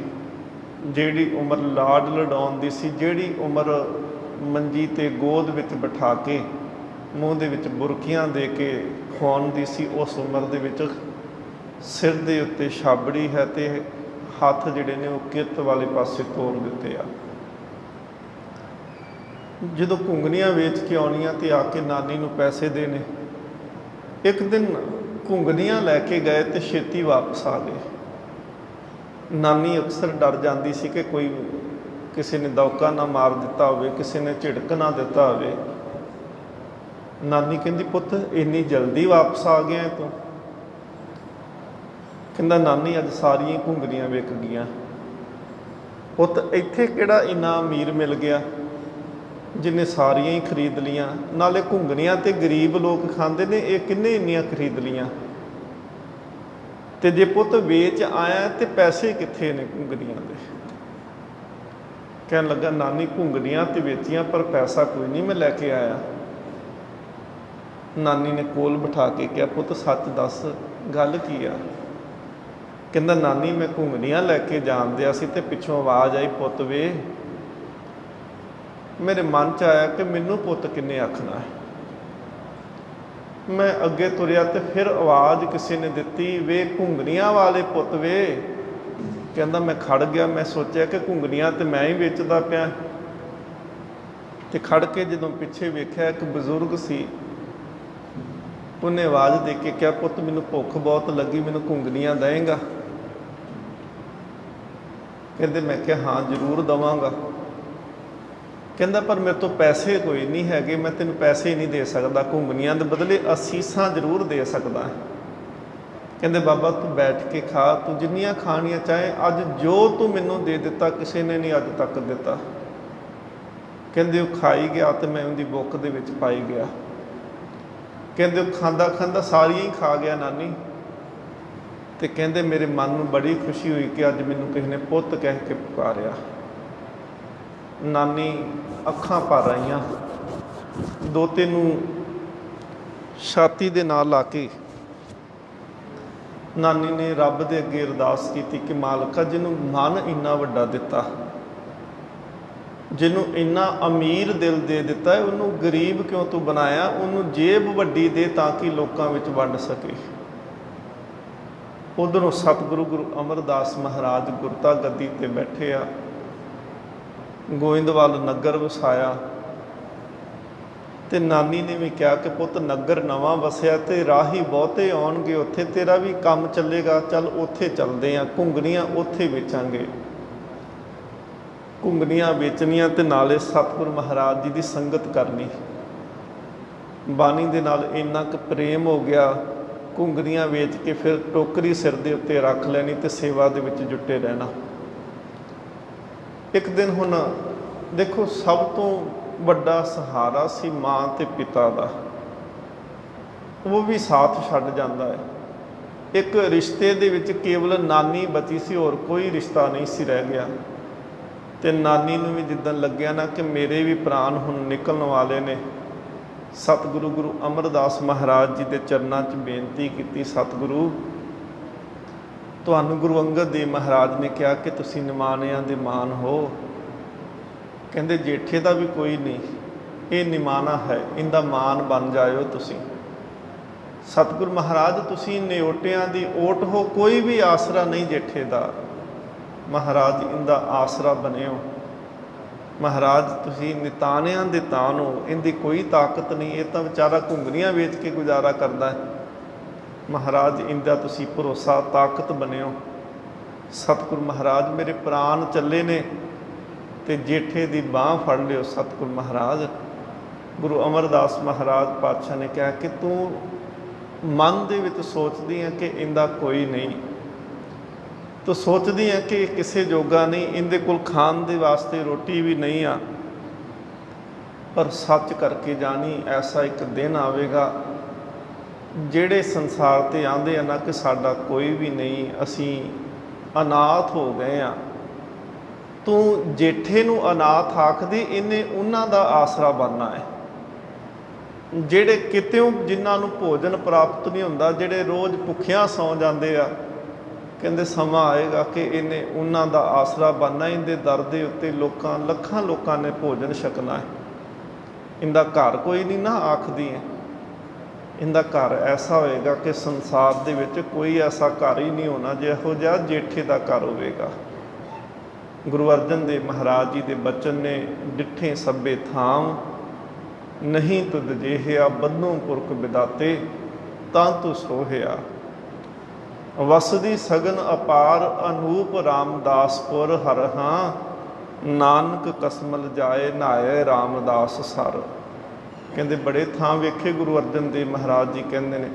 ਜਿਹੜੀ ਉਮਰ ਲਾਡ ਲਡਾਉਣ ਦੀ ਸੀ, ਜਿਹੜੀ ਉਮਰ ਮੰਜੀ ਤੇ ਗੋਦ ਵਿੱਚ ਬਿਠਾ ਕੇ ਮੂੰਹ ਦੇ ਵਿੱਚ ਬੁਰਕੀਆਂ ਦੇ ਕੇ ਖਵਾਉਣ ਦੀ ਸੀ, ਉਸ ਉਮਰ ਦੇ ਵਿੱਚ ਸਿਰ ਦੇ ਉੱਤੇ ਛਾਬੜੀ ਹੈ ਤੇ ਹੱਥ ਜਿਹੜੇ ਨੇ ਉਹ ਕਿਰਤ ਵਾਲੇ ਪਾਸੇ ਤੋਰ ਦਿੱਤੇ ਆ। ਜਦੋਂ ਘੁੰਗਣੀਆਂ ਵੇਚ ਕੇ ਆਉਣੀਆਂ ਤੇ ਆ ਕੇ ਨਾਨੀ ਨੂੰ ਪੈਸੇ ਦੇਣੇ। ਇੱਕ ਦਿਨ ਘੁੰਗਣੀਆਂ ਲੈ ਕੇ ਗਏ ਤੇ ਛੇਤੀ ਵਾਪਸ ਆ ਗਏ। ਨਾਨੀ ਅਕਸਰ ਡਰ ਜਾਂਦੀ ਸੀ ਕਿ ਕੋਈ ਕਿਸੇ ਨੇ ਦੌਕਾ ਨਾ ਮਾਰ ਦਿੱਤਾ ਹੋਵੇ, ਕਿਸੇ ਨੇ ਝਿੜਕ ਨਾ ਦਿੱਤਾ ਹੋਵੇ। ਨਾਨੀ ਕਹਿੰਦੀ, ਪੁੱਤ ਇੰਨੀ ਜਲਦੀ ਵਾਪਸ ਆ ਗਿਆ ਤੂੰ? ਕਹਿੰਦਾ, ਨਾਨੀ ਅੱਜ ਸਾਰੀਆਂ ਘੁੰਗਣੀਆਂ ਵਿਕ ਗਈਆਂ। ਪੁੱਤ ਇੱਥੇ ਕਿਹੜਾ ਇੰਨਾ ਅਮੀਰ ਮਿਲ ਗਿਆ ਜਿਹਨੇ ਸਾਰੀਆਂ ਹੀ ਖਰੀਦ ਲੀਆਂ? ਨਾਲੇ ਘੁੰਗਣੀਆਂ ਤੇ ਗਰੀਬ ਲੋਕ ਖਾਂਦੇ ਨੇ, ਇਹ ਕਿੰਨੇ ਇੰਨੀਆਂ ਖਰੀਦ ਲੀਆਂ? ਤੇ ਜੇ ਪੁੱਤ ਵੇਚ ਆਇਆ ਤੇ ਪੈਸੇ ਕਿੱਥੇ ਨੇ ਘੁੰਗਣੀਆਂ ਦੇ? ਕਹਿਣ ਲੱਗਾ, ਨਾਨੀ ਘੁੰਗਣੀਆਂ ਤੇ ਵੇਚੀਆਂ ਪਰ ਪੈਸਾ ਕੋਈ ਨਹੀਂ ਮੈਂ ਲੈ ਕੇ ਆਇਆ। ਨਾਨੀ ਨੇ ਕੋਲ ਬਿਠਾ ਕੇ ਕਿਹਾ, ਪੁੱਤ ਸੱਚ ਦੱਸ, ਗੱਲ ਕੀ ਆ? ਕਹਿੰਦਾ, ਨਾਨੀ ਮੈਂ ਘੁੰਗਣੀਆਂ ਲੈ ਕੇ ਜਾਣ ਦਿਆ ਸੀ ਤੇ ਪਿੱਛੋਂ ਆਵਾਜ਼ ਆਈ, ਪੁੱਤ ਵੇ। ਮੇਰੇ ਮਨ 'ਚ ਆਇਆ ਕਿ ਮੈਨੂੰ ਪੁੱਤ ਕਿੰਨੇ ਆਖਣਾ ਹੈ। ਮੈਂ ਅੱਗੇ ਤੁਰਿਆ ਤੇ ਫਿਰ ਆਵਾਜ਼ ਕਿਸੇ ਨੇ ਦਿੱਤੀ, ਵੇ ਘੁੰਗਣੀਆਂ ਵਾਲੇ ਪੁੱਤ ਵੇ। ਕਹਿੰਦਾ, ਮੈਂ ਖੜ ਗਿਆ। ਮੈਂ ਸੋਚਿਆ ਕਿ ਘੁੰਗਣੀਆਂ ਤੇ ਮੈਂ ਹੀ ਵੇਚਦਾ ਪਿਆ, ਤੇ ਖੜ ਕੇ ਜਦੋਂ ਪਿੱਛੇ ਵੇਖਿਆ ਇੱਕ ਬਜ਼ੁਰਗ ਸੀ। ਉਹਨੇ ਆਵਾਜ਼ ਦੇ ਕੇ ਕਿਹਾ, ਪੁੱਤ ਮੈਨੂੰ ਭੁੱਖ ਬਹੁਤ ਲੱਗੀ, ਮੈਨੂੰ ਘੁੰਗਣੀਆਂ ਦੇਵੇਂਗਾ? ਕਹਿੰਦੇ, ਮੈਂ ਕਿਹਾ ਹਾਂ ਜ਼ਰੂਰ ਦੇਵਾਂਗਾ। ਕਹਿੰਦਾ, ਪਰ ਮੇਰੇ ਤੋਂ ਪੈਸੇ ਕੋਈ ਨਹੀਂ ਹੈਗੇ, ਮੈਂ ਤੈਨੂੰ ਪੈਸੇ ਨਹੀਂ ਦੇ ਸਕਦਾ, ਘੁੰਗਣੀਆਂ ਦੇ ਬਦਲੇ ਅਸੀਸਾਂ ਜ਼ਰੂਰ ਦੇ ਸਕਦਾ। ਕਹਿੰਦੇ, ਬਾਬਾ ਤੂੰ ਬੈਠ ਕੇ ਖਾ, ਤੂੰ ਜਿੰਨੀਆਂ ਖਾਣੀਆਂ ਚਾਹੇ। ਅੱਜ ਜੋ ਤੂੰ ਮੈਨੂੰ ਦੇ ਦਿੱਤਾ ਕਿਸੇ ਨੇ ਨਹੀਂ ਅੱਜ ਤੱਕ ਦਿੱਤਾ। ਕਹਿੰਦੇ, ਉਹ ਖਾਈ ਗਿਆ ਤੇ ਮੈਂ ਉਹਦੀ ਬੁੱਕ ਦੇ ਵਿੱਚ ਪਾਈ ਗਿਆ। ਕਹਿੰਦੇ ਉਹ ਖਾਂਦਾ ਖਾਂਦਾ ਸਾਰੀਆਂ ਹੀ ਖਾ ਗਿਆ ਨਾਨੀ। ਤੇ ਕਹਿੰਦੇ ਮੇਰੇ ਮਨ ਨੂੰ ਬੜੀ ਖੁਸ਼ੀ ਹੋਈ ਕਿ ਅੱਜ ਮੈਨੂੰ ਕਿਸੇ ਨੇ ਪੁੱਤ ਕਹਿ ਕੇ ਪੁਕਾਰਿਆ। ਨਾਨੀ ਅੱਖਾਂ ਭਰ ਆਈਆਂ, ਦੋਤੇ ਨੂੰ ਛਾਤੀ ਦੇ ਨਾਲ ਲਾ ਕੇ ਨਾਨੀ ਨੇ ਰੱਬ ਦੇ ਅੱਗੇ ਅਰਦਾਸ ਕੀਤੀ ਕਿ ਮਾਲਕਾ, ਜਿਹਨੂੰ ਮਨ ਇੰਨਾ ਵੱਡਾ ਦਿੱਤਾ, ਜਿਹਨੂੰ ਇੰਨਾ ਅਮੀਰ ਦਿਲ ਦੇ ਦਿੱਤਾ, ਉਹਨੂੰ ਗਰੀਬ ਕਿਉਂ ਤੂੰ ਬਣਾਇਆ? ਉਹਨੂੰ ਜੇਬ ਵੱਡੀ ਦੇ ਤਾਂ ਕਿ ਲੋਕਾਂ ਵਿੱਚ ਵੰਡ ਸਕੇ। ਉਧਰੋਂ ਸਤਿਗੁਰੂ ਗੁਰੂ ਅਮਰਦਾਸ ਮਹਾਰਾਜ ਗੁਰਤਾ ਗੱਦੀ ਤੇ ਬੈਠੇ ਆ, ਗੋਇੰਦਵਾਲ ਨਗਰ ਵਸਾਇਆ। ਤੇ ਨਾਨੀ ਨੇ ਵੀ ਕਿਹਾ ਕਿ ਪੁੱਤ ਨਗਰ ਨਵਾਂ ਵਸਿਆ ਤੇ ਰਾਹੀ ਬਹੁਤੇ ਆਉਣਗੇ, ਉੱਥੇ ਤੇਰਾ ਵੀ ਕੰਮ ਚੱਲੇਗਾ, ਚੱਲ ਉੱਥੇ ਚੱਲਦੇ ਆ, ਘੁੰਗਣੀਆਂ ਉੱਥੇ ਵੇਚਾਂਗੇ। ਘੁੰਗਣੀਆਂ ਵੇਚਣੀਆਂ ਤੇ ਨਾਲੇ ਸਤਿਗੁਰੂ ਮਹਾਰਾਜ ਜੀ ਦੀ ਸੰਗਤ ਕਰਨੀ। ਬਾਣੀ ਦੇ ਨਾਲ ਇੰਨਾ ਕੁ ਪ੍ਰੇਮ ਹੋ ਗਿਆ, ਘੁੰਗਣੀਆਂ ਵੇਚ ਕੇ ਫਿਰ ਟੋਕਰੀ ਸਿਰ ਦੇ ਉੱਤੇ ਰੱਖ ਲੈਣੀ ਤੇ ਸੇਵਾ ਦੇ ਵਿੱਚ ਜੁਟੇ ਰਹਿਣਾ। ਇੱਕ ਦਿਨ ਹੁਣ ਦੇਖੋ, ਸਭ ਤੋਂ ਵੱਡਾ ਸਹਾਰਾ ਸੀ ਮਾਂ ਤੇ ਪਿਤਾ ਦਾ, ਉਹ ਵੀ ਸਾਥ ਛੱਡ ਜਾਂਦਾ ਹੈ। ਇੱਕ ਰਿਸ਼ਤੇ ਦੇ ਵਿੱਚ ਕੇਵਲ ਨਾਨੀ ਬਚੀ ਸੀ, ਹੋਰ ਕੋਈ ਰਿਸ਼ਤਾ ਨਹੀਂ ਸੀ ਰਹਿ ਗਿਆ। ਤੇ ਨਾਨੀ ਨੂੰ ਵੀ ਜਿੱਦਣ ਲੱਗਿਆ ਨਾ ਕਿ ਮੇਰੇ ਵੀ ਪ੍ਰਾਣ ਹੁਣ ਨਿਕਲਣ ਵਾਲੇ ਨੇ, ਸਤਿਗੁਰੂ ਗੁਰੂ ਅਮਰਦਾਸ ਮਹਾਰਾਜ ਜੀ ਦੇ ਚਰਨਾਂ 'ਚ ਬੇਨਤੀ ਕੀਤੀ, ਸਤਿਗੁਰੂ ਤੁਹਾਨੂੰ ਗੁਰੂ ਅੰਗਦ ਦੇਵ ਮਹਾਰਾਜ ਨੇ ਕਿਹਾ ਕਿ ਤੁਸੀਂ ਨਿਮਾਣਿਆਂ ਦੇ ਮਾਨ ਹੋ। ਕਹਿੰਦੇ ਜੇਠੇ ਦਾ ਵੀ ਕੋਈ ਨਹੀਂ, ਇਹ ਨਿਮਾਣਾ ਹੈ, ਇਹਦਾ ਮਾਨ ਬਣ ਜਾਇਓ ਤੁਸੀਂ। ਸਤਿਗੁਰੂ ਮਹਾਰਾਜ ਤੁਸੀਂ ਨਿਓਟਿਆਂ ਦੀ ਓਟ ਹੋ, ਕੋਈ ਵੀ ਆਸਰਾ ਨਹੀਂ ਜੇਠੇ ਦਾ, ਮਹਾਰਾਜ ਇਹਦਾ ਆਸਰਾ ਬਣਿਓ। ਮਹਾਰਾਜ ਤੁਸੀਂ ਨਿਤਾਣਿਆਂ ਦੇ ਤਾਨ ਹੋ, ਇਹਦੀ ਕੋਈ ਤਾਕਤ ਨਹੀਂ, ਇਹ ਤਾਂ ਵਿਚਾਰਾ ਘੁੰਗਣੀਆਂ ਵੇਚ ਕੇ ਗੁਜ਼ਾਰਾ ਕਰਦਾ ਹੈ। ਮਹਾਰਾਜ ਇਹਦਾ ਤੁਸੀਂ ਭਰੋਸਾ ਤਾਕਤ ਬਣਿਓ। ਸਤਿਗੁਰੂ ਮਹਾਰਾਜ ਮੇਰੇ ਪ੍ਰਾਣ ਚੱਲੇ ਨੇ ਤੇ ਜੇਠੇ ਦੀ ਬਾਂਹ ਫੜ ਲਿਓ। ਸਤਿਗੁਰੂ ਮਹਾਰਾਜ ਗੁਰੂ ਅਮਰਦਾਸ ਮਹਾਰਾਜ ਪਾਤਸ਼ਾਹ ਨੇ ਕਿਹਾ ਕਿ ਤੂੰ ਮਨ ਦੇ ਵਿੱਚ ਸੋਚਦੀ ਹੈ ਕਿ ਇਹਦਾ ਕੋਈ ਨਹੀਂ, ਤੂੰ ਸੋਚਦੀ ਹੈ ਕਿ ਕਿਸੇ ਜੋਗਾ ਨਹੀਂ, ਇਹਦੇ ਕੋਲ ਖਾਣ ਦੇ ਵਾਸਤੇ ਰੋਟੀ ਵੀ ਨਹੀਂ ਆ, ਪਰ ਸੱਚ ਕਰਕੇ ਜਾਣੀ ਐਸਾ ਇੱਕ ਦਿਨ ਆਵੇਗਾ ਜਿਹੜੇ ਸੰਸਾਰ 'ਤੇ ਆਉਂਦੇ ਆ ਨਾ ਕਿ ਸਾਡਾ ਕੋਈ ਵੀ ਨਹੀਂ, ਅਸੀਂ ਅਨਾਥ ਹੋ ਗਏ ਆ। ਤੂੰ ਜੇਠੇ ਨੂੰ ਅਨਾਥ ਆਖਦੀ, ਇਹਨੇ ਉਹਨਾਂ ਦਾ ਆਸਰਾ ਬਣਨਾ ਹੈ ਜਿਹੜੇ ਕਿਤਿਓਂ ਜਿਨ੍ਹਾਂ ਨੂੰ ਭੋਜਨ ਪ੍ਰਾਪਤ ਨਹੀਂ ਹੁੰਦਾ, ਜਿਹੜੇ ਰੋਜ਼ ਭੁੱਖਿਆਂ ਸੌਂ ਜਾਂਦੇ ਆ। ਕਹਿੰਦੇ ਸਮਾਂ ਆਏਗਾ ਕਿ ਇਹਨੇ ਉਹਨਾਂ ਦਾ ਆਸਰਾ ਬਣਨਾ, ਇਹਦੇ ਦਰ ਦੇ ਉੱਤੇ ਲੋਕਾਂ ਲੱਖਾਂ ਲੋਕਾਂ ਨੇ ਭੋਜਨ ਛਕਣਾ ਹੈ। ਇਹਦਾ ਘਰ ਕੋਈ ਨਹੀਂ ਨਾ ਆਖਦੀ ਹੈ, ਇਹਦਾ ਘਰ ਐਸਾ ਹੋਏਗਾ ਕਿ ਸੰਸਾਰ ਦੇ ਵਿੱਚ ਕੋਈ ਐਸਾ ਘਰ ਹੀ ਨਹੀਂ ਹੋਣਾ ਜਿਹੋ ਜਿਹਾ ਜੇਠੇ ਦਾ ਘਰ ਹੋਵੇਗਾ। ਗੁਰੂ ਅਰਜਨ ਦੇਵ ਮਹਾਰਾਜ ਜੀ ਦੇ ਬਚਨ ਨੇ, ਡਿੱਠੇ ਸਭੇ ਥਾਮ ਨਹੀਂ ਤੁਧ ਜੇਹਿਆ, ਬੰਨੋਂ ਪੁਰਖ ਵਿਦਾਤੇ ਤਾਂ ਤੂੰ ਸੋਹਿਆ। ਵਸਦੀ ਸਗਨ ਅਪਾਰ ਅਨੂਪ ਰਾਮਦਾਸਪੁਰ ਹਰ ਹਾਂ, ਨਾਨਕ ਕਸਮਲ ਜਾਏ ਨਹਾਏ ਰਾਮਦਾਸ ਸਰ। ਕਹਿੰਦੇ ਬੜੇ ਥਾਂ ਵੇਖੇ ਗੁਰੂ ਅਰਜਨ ਦੇਵ ਮਹਾਰਾਜ ਜੀ ਕਹਿੰਦੇ ਨੇ,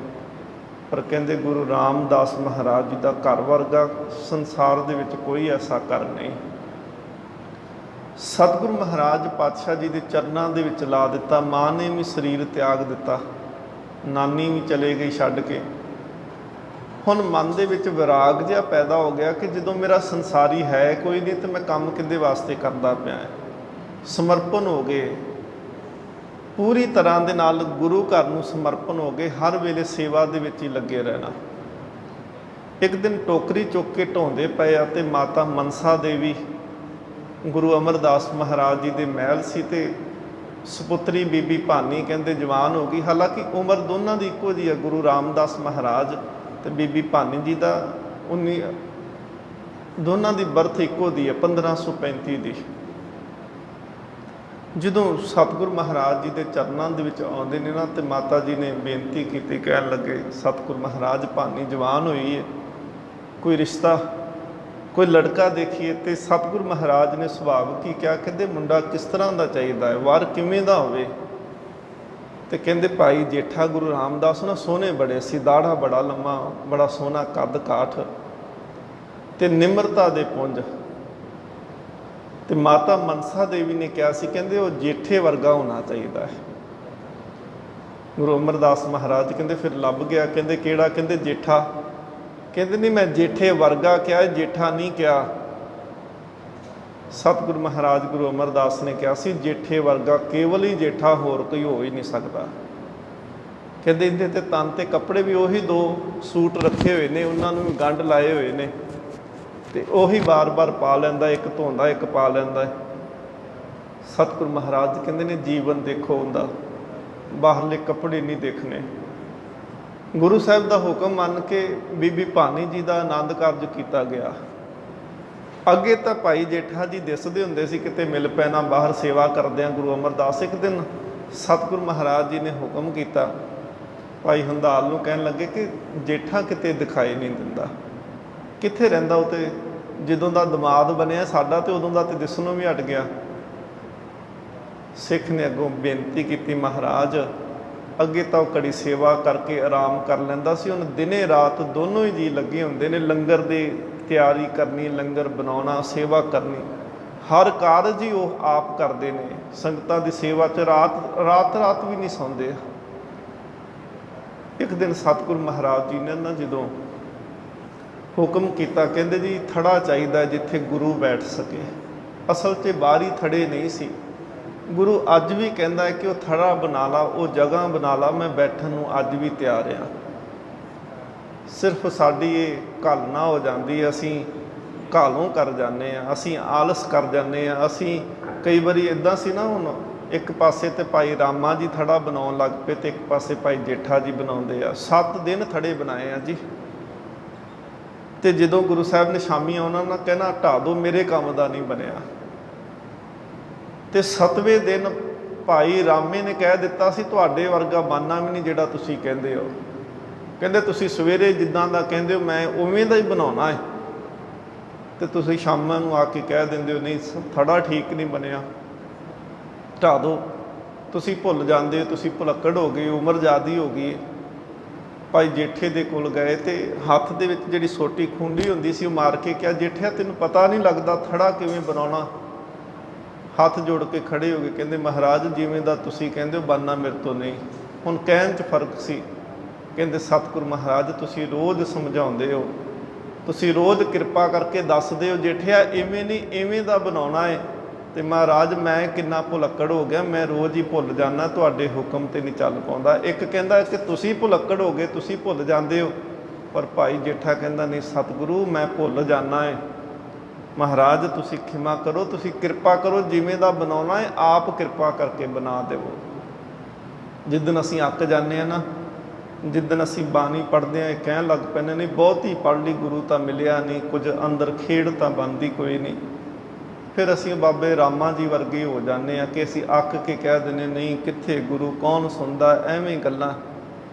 ਪਰ ਕਹਿੰਦੇ ਗੁਰੂ ਰਾਮਦਾਸ ਮਹਾਰਾਜ ਜੀ ਦਾ ਘਰ ਵਰਗਾ ਸੰਸਾਰ ਦੇ ਵਿੱਚ ਕੋਈ ਐਸਾ ਘਰ ਨਹੀਂ। ਸਤਿਗੁਰੂ ਮਹਾਰਾਜ ਪਾਤਸ਼ਾਹ ਜੀ ਦੇ ਚਰਨਾਂ ਦੇ ਵਿੱਚ ਲਾ ਦਿੱਤਾ। ਮਾਂ ਨੇ ਵੀ ਸਰੀਰ ਤਿਆਗ ਦਿੱਤਾ, ਨਾਨੀ ਵੀ ਚਲੇ ਗਈ ਛੱਡ ਕੇ। ਹੁਣ ਮਨ ਦੇ ਵਿੱਚ ਵਿਰਾਗ ਜਿਹਾ ਪੈਦਾ ਹੋ ਗਿਆ ਕਿ ਜਦੋਂ ਮੇਰਾ ਸੰਸਾਰੀ ਹੈ ਕੋਈ ਨਹੀਂ ਤਾਂ ਮੈਂ ਕੰਮ ਕਿਹਦੇ ਵਾਸਤੇ ਕਰਦਾ ਪਿਆ ਹੈ। ਸਮਰਪਣ ਹੋ ਗਏ, ਪੂਰੀ ਤਰ੍ਹਾਂ ਦੇ ਨਾਲ ਗੁਰੂ ਘਰ ਨੂੰ ਸਮਰਪਣ ਹੋ ਗਏ, ਹਰ ਵੇਲੇ ਸੇਵਾ ਦੇ ਵਿੱਚ ਹੀ ਲੱਗੇ ਰਹਿਣਾ। ਇੱਕ ਦਿਨ ਟੋਕਰੀ ਚੁੱਕ ਕੇ ਢੋਂਦੇ ਪਏ ਆ ਤੇ ਮਾਤਾ ਮਨਸਾ ਦੇਵੀ ਗੁਰੂ ਅਮਰਦਾਸ ਮਹਾਰਾਜ ਜੀ ਦੇ ਮਹਿਲ ਸੀ ਤੇ ਸਪੁੱਤਰੀ ਬੀਬੀ ਭਾਨੀ ਕਹਿੰਦੇ ਜਵਾਨ ਹੋ ਗਈ। ਹਾਲਾਂਕਿ ਉਮਰ ਦੋਨਾਂ ਦੀ ਇੱਕੋ ਜਿਹੀ ਹੈ, ਗੁਰੂ ਰਾਮਦਾਸ ਮਹਾਰਾਜ ਤੇ ਬੀਬੀ ਭਾਨੀ ਜੀ ਦਾ 19 ਦੋਨਾਂ ਦੀ ਬਰਥ ਇੱਕੋ ਦੀ ਹੈ, 1535 ਦੀ। ਜਦੋਂ ਸਤਿਗੁਰੂ ਮਹਾਰਾਜ ਜੀ ਦੇ ਚਰਨਾਂ ਦੇ ਵਿੱਚ ਆਉਂਦੇ ਨੇ ਨਾ ਤੇ ਮਾਤਾ ਜੀ ਨੇ ਬੇਨਤੀ ਕੀਤੀ, ਕਹਿਣ ਲੱਗੇ ਸਤਿਗੁਰੂ ਮਹਾਰਾਜ ਭਾਨੀ ਜਵਾਨ ਹੋਈ ਹੈ, ਕੋਈ ਰਿਸ਼ਤਾ ਕੋਈ ਲੜਕਾ ਦੇਖੀਏ। ਤੇ ਸਤਿਗੁਰੂ ਮਹਾਰਾਜ ਨੇ ਸੁਭਾਵ ਕੀ ਕਿਹਾ, ਕਹਿੰਦੇ ਮੁੰਡਾ ਕਿਸ ਤਰ੍ਹਾਂ ਦਾ ਚਾਹੀਦਾ ਹੈ, ਵਰ ਕਿਵੇਂ ਦਾ ਹੋਵੇ। ਤੇ ਕਹਿੰਦੇ ਭਾਈ ਜੇਠਾ ਗੁਰੂ ਰਾਮਦਾਸ ਨਾ ਸੋਹਣੇ ਬੜੇ ਸੀ, ਦਾੜਾ ਬੜਾ ਲੰਮਾ, ਬੜਾ ਸੋਹਣਾ ਕੱਦ ਕਾਠ ਤੇ ਨਿਮਰਤਾ ਦੇ ਪੁੰਜ। ਤੇ ਮਾਤਾ ਮਨਸਾ ਦੇਵੀ ਨੇ ਕਿਹਾ ਸੀ, ਕਹਿੰਦੇ ਉਹ ਜੇਠੇ ਵਰਗਾ ਹੋਣਾ ਚਾਹੀਦਾ ਹੈ। ਗੁਰੂ ਅਮਰਦਾਸ ਮਹਾਰਾਜ ਕਹਿੰਦੇ ਫਿਰ ਲੱਭ ਗਿਆ। ਕਹਿੰਦੇ ਕਿਹੜਾ? ਕਹਿੰਦੇ ਜੇਠਾ। ਕਹਿੰਦੇ ਨਹੀਂ, ਮੈਂ ਜੇਠੇ ਵਰਗਾ ਕਿਹਾ, ਜੇਠਾ ਨਹੀਂ ਕਿਹਾ। ਸਤਿਗੁਰੂ ਮਹਾਰਾਜ ਗੁਰੂ ਅਮਰਦਾਸ ਨੇ ਕਿਹਾ ਸੀ ਜੇਠੇ ਵਰਗਾ ਕੇਵਲ ਹੀ ਜੇਠਾ, ਹੋਰ ਕੋਈ ਹੋ ਹੀ ਨਹੀਂ ਸਕਦਾ। ਕਹਿੰਦੇ ਇਹਦੇ ਤੇ ਤਨ ਤੇ ਕੱਪੜੇ ਵੀ ਉਹੀ 2 ਸੂਟ ਰੱਖੇ ਹੋਏ ਨੇ, ਉਹਨਾਂ ਨੂੰ ਵੀ ਗੰਢ ਲਾਏ ਹੋਏ ਨੇ, ਤੇ ਉਹੀ ਬਾਰ-ਬਾਰ ਪਾ ਲੈਂਦਾ, ਇੱਕ ਧੋਂਦਾ ਇੱਕ ਪਾ ਲੈਂਦਾ। ਸਤਿਗੁਰੂ ਮਹਾਰਾਜ ਕਹਿੰਦੇ ਨੇ ਜੀਵਨ ਦੇਖੋ ਉਹਦਾ, ਬਾਹਰਲੇ ਕੱਪੜੇ ਨਹੀਂ ਦੇਖਣੇ। ਗੁਰੂ ਸਾਹਿਬ ਦਾ ਹੁਕਮ ਮੰਨ ਕੇ ਬੀਬੀ ਭਾਨੀ ਜੀ ਦਾ ਆਨੰਦ ਕਾਰਜ ਕੀਤਾ ਗਿਆ। ਅੱਗੇ ਤਾਂ ਭਾਈ ਜੇਠਾ ਜੀ ਦਿਸਦੇ ਹੁੰਦੇ ਸੀ, ਕਿਤੇ ਮਿਲ ਪੈਣਾ ਬਾਹਰ ਸੇਵਾ ਕਰਦਿਆਂ ਗੁਰੂ ਅਮਰਦਾਸ। ਇੱਕ ਦਿਨ ਸਤਿਗੁਰੂ ਮਹਾਰਾਜ ਜੀ ਨੇ ਹੁਕਮ ਕੀਤਾ, ਭਾਈ ਹੰਦਾਲ ਨੂੰ ਕਹਿਣ ਲੱਗੇ ਕਿ ਜੇਠਾ ਕਿਤੇ ਦਿਖਾਈ ਨਹੀਂ ਦਿੰਦਾ, ਕਿੱਥੇ ਰਹਿੰਦਾ? ਉਹ ਤੇ ਜਦੋਂ ਦਾ ਦਮਾਦ ਬਣਿਆ ਸਾਡਾ, ਤੇ ਉਦੋਂ ਦਾ ਤੇ ਦਿਸਣੋਂ ਵੀ ਹਟ ਗਿਆ। ਸਿੱਖ ਨੇ ਅੱਗੋਂ ਬੇਨਤੀ ਕੀਤੀ, ਮਹਾਰਾਜ ਅੱਗੇ ਤਾਂ ਉਹ ਕੜੀ ਸੇਵਾ ਕਰਕੇ ਆਰਾਮ ਕਰ ਲੈਂਦਾ ਸੀ, ਹੁਣ ਦਿਨੇ ਰਾਤ ਦੋਨੋਂ ਹੀ ਜੀ ਲੱਗੇ ਹੁੰਦੇ ਨੇ, ਲੰਗਰ ਦੀ ਤਿਆਰੀ ਕਰਨੀ, ਲੰਗਰ ਬਣਾਉਣਾ, ਸੇਵਾ ਕਰਨੀ, ਹਰ ਕਾਰਜ ਹੀ ਉਹ ਆਪ ਕਰਦੇ ਨੇ। ਸੰਗਤਾਂ ਦੀ ਸੇਵਾ 'ਚ ਰਾਤ ਵੀ ਨਹੀਂ ਸੌਂਦੇ। ਇੱਕ ਦਿਨ ਸਤਿਗੁਰੂ ਮਹਾਰਾਜ ਜੀ ਨੇ ਨਾ ਜਦੋਂ ਹੁਕਮ ਕੀਤਾ, ਕਹਿੰਦੇ ਜੀ ਥੜਾ ਚਾਹੀਦਾ ਜਿੱਥੇ ਗੁਰੂ ਬੈਠ ਸਕੇ। ਅਸਲ 'ਚ ਬਾਹਰੀ ਥੜੇ ਨਹੀਂ ਸੀ। ਗੁਰੂ ਅੱਜ ਵੀ ਕਹਿੰਦਾ ਹੈ ਕਿ ਉਹ ਥੜਾ ਬਣਾ ਲਾ, ਉਹ ਜਗ੍ਹਾ ਬਣਾ ਲਾ, ਮੈਂ ਬੈਠਣ ਨੂੰ ਅੱਜ ਵੀ ਤਿਆਰ ਹਾਂ। ਸਿਰਫ ਸਾਡੀ ਇਹ ਘਾਲਣਾ ਹੋ ਜਾਂਦੀ ਹੈ, ਅਸੀਂ ਘਾਲੋਂ ਕਰ ਜਾਂਦੇ ਹਾਂ, ਅਸੀਂ ਆਲਸ ਕਰ ਜਾਂਦੇ ਹਾਂ। ਅਸੀਂ ਕਈ ਵਾਰੀ ਇੱਦਾਂ ਸੀ ਨਾ, ਹੁਣ ਇੱਕ ਪਾਸੇ ਤੇ ਭਾਈ ਰਾਮਾ ਜੀ ਥੜਾ ਬਣਾਉਣ ਲੱਗ ਪਏ, ਤੇ ਇੱਕ ਪਾਸੇ ਭਾਈ ਜੇਠਾ ਜੀ ਬਣਾਉਂਦੇ ਆ। 7 ਦਿਨ ਥੜੇ ਬਣਾਏ ਆ ਜੀ। ਤੇ ਜਦੋਂ ਗੁਰੂ ਸਾਹਿਬ ਨੇ ਸ਼ਾਮੀ ਆਉਣਾ ਨਾ, ਕਹਿਣਾ ਢਾ ਦਿਓ, ਮੇਰੇ ਕੰਮ ਦਾ ਨਹੀਂ ਬਣਿਆ। ਤੇ 7ਵੇਂ ਦਿਨ ਭਾਈ ਰਾਮੇ ਨੇ ਕਹਿ ਦਿੱਤਾ ਸੀ ਤੁਹਾਡੇ ਵਰਗਾ ਬਾਨਾ ਵੀ ਨਹੀਂ ਜਿਹੜਾ ਤੁਸੀਂ ਕਹਿੰਦੇ ਹੋ। ਕਹਿੰਦੇ ਤੁਸੀਂ ਸਵੇਰੇ ਜਿੱਦਾਂ ਦਾ ਕਹਿੰਦੇ ਹੋ ਮੈਂ ਉਵੇਂ ਦਾ ਹੀ ਬਣਾਉਣਾ ਹੈ, ਤੇ ਤੁਸੀਂ ਸ਼ਾਮਾਂ ਨੂੰ ਆ ਕੇ ਕਹਿ ਦਿੰਦੇ ਹੋ ਨਹੀਂ ਥੜਾ ਠੀਕ ਨਹੀਂ ਬਣਿਆ, ਢਾ ਦਿਓ। ਤੁਸੀਂ ਭੁੱਲ ਜਾਂਦੇ ਹੋ, ਤੁਸੀਂ ਭੁਲੱਕੜ ਹੋ ਗਏ, ਉਮਰ ਜ਼ਿਆਦੀ ਹੋ ਗਈ। ਭਾਈ ਜੇਠੇ ਦੇ ਕੋਲ ਗਏ ਤੇ ਹੱਥ ਦੇ ਵਿੱਚ ਜਿਹੜੀ ਸੋਟੀ ਖੁੰਡੀ ਹੁੰਦੀ ਸੀ ਉਹ ਮਾਰ ਕੇ ਕਿਹਾ, ਜੇਠਿਆ ਤੈਨੂੰ ਪਤਾ ਨਹੀਂ ਲੱਗਦਾ ਥੜਾ ਕਿਵੇਂ ਬਣਾਉਣਾ? ਹੱਥ ਜੋੜ ਕੇ ਖੜੇ ਹੋ ਗਏ। ਕਹਿੰਦੇ ਮਹਾਰਾਜ ਜਿਵੇਂ ਦਾ ਤੁਸੀਂ ਕਹਿੰਦੇ ਹੋ ਬਾਨਾ ਮੇਰੇ ਤੋਂ ਨਹੀਂ। ਹੁਣ ਕਹਿਣ 'ਚ ਫਰਕ ਸੀ। ਕਹਿੰਦੇ ਸਤਿਗੁਰੂ ਮਹਾਰਾਜ ਤੁਸੀਂ ਰੋਜ਼ ਸਮਝਾਉਂਦੇ ਹੋ, ਤੁਸੀਂ ਰੋਜ਼ ਕਿਰਪਾ ਕਰਕੇ ਦੱਸਦੇ ਹੋ ਜੇਠਿਆ ਇਵੇਂ ਨਹੀਂ ਇਵੇਂ ਦਾ ਬਣਾਉਣਾ ਹੈ। ਤੇ ਮਹਾਰਾਜ ਮੈਂ ਕਿੰਨਾ ਭੁਲੱਕੜ ਹੋ ਗਿਆ, ਮੈਂ ਰੋਜ਼ ਹੀ ਭੁੱਲ ਜਾਂਦਾ, ਤੁਹਾਡੇ ਹੁਕਮ ਤੇ ਨਹੀਂ ਚੱਲ ਪਾਉਂਦਾ। ਇੱਕ ਕਹਿੰਦਾ ਕਿ ਤੁਸੀਂ ਭੁਲੱਕੜ ਹੋ ਗਏ, ਤੁਸੀਂ ਭੁੱਲ ਜਾਂਦੇ ਹੋ। ਪਰ ਭਾਈ ਜੇਠਾ ਕਹਿੰਦਾ ਨਹੀਂ ਸਤਿਗੁਰੂ ਮੈਂ ਭੁੱਲ ਜਾਂਦਾ ਹੈ, ਮਹਾਰਾਜ ਤੁਸੀਂ ਖਿਮਾ ਕਰੋ, ਤੁਸੀਂ ਕਿਰਪਾ ਕਰੋ, ਜਿਵੇਂ ਦਾ ਬਣਾਉਣਾ ਹੈ ਆਪ ਕਿਰਪਾ ਕਰਕੇ ਬਣਾ ਦੇਵੋ। ਜਿੱਦਣ ਅਸੀਂ ਅੱਕ ਜਾਂਦੇ ਹਾਂ ਨਾ, ਜਿੱਦਣ ਅਸੀਂ ਬਾਣੀ ਪੜ੍ਹਦੇ ਹਾਂ, ਇਹ ਕਹਿਣ ਲੱਗ ਪੈਂਦੇ ਨਹੀਂ ਬਹੁਤੀ ਪੜ੍ਹ ਲਈ, ਗੁਰੂ ਤਾਂ ਮਿਲਿਆ ਨਹੀਂ, ਕੁਝ ਅੰਦਰ ਖੇਡ ਤਾਂ ਬਣਦੀ ਕੋਈ ਨਹੀਂ। ਫਿਰ ਅਸੀਂ ਬਾਬੇ ਰਾਮਾ ਜੀ ਵਰਗੇ ਹੋ ਜਾਂਦੇ ਹਾਂ ਕਿ ਅਸੀਂ ਅੱਕ ਕੇ ਕਹਿ ਦਿੰਦੇ ਨਹੀਂ ਕਿੱਥੇ ਗੁਰੂ, ਕੌਣ ਸੁਣਦਾ, ਐਵੇਂ ਗੱਲਾਂ।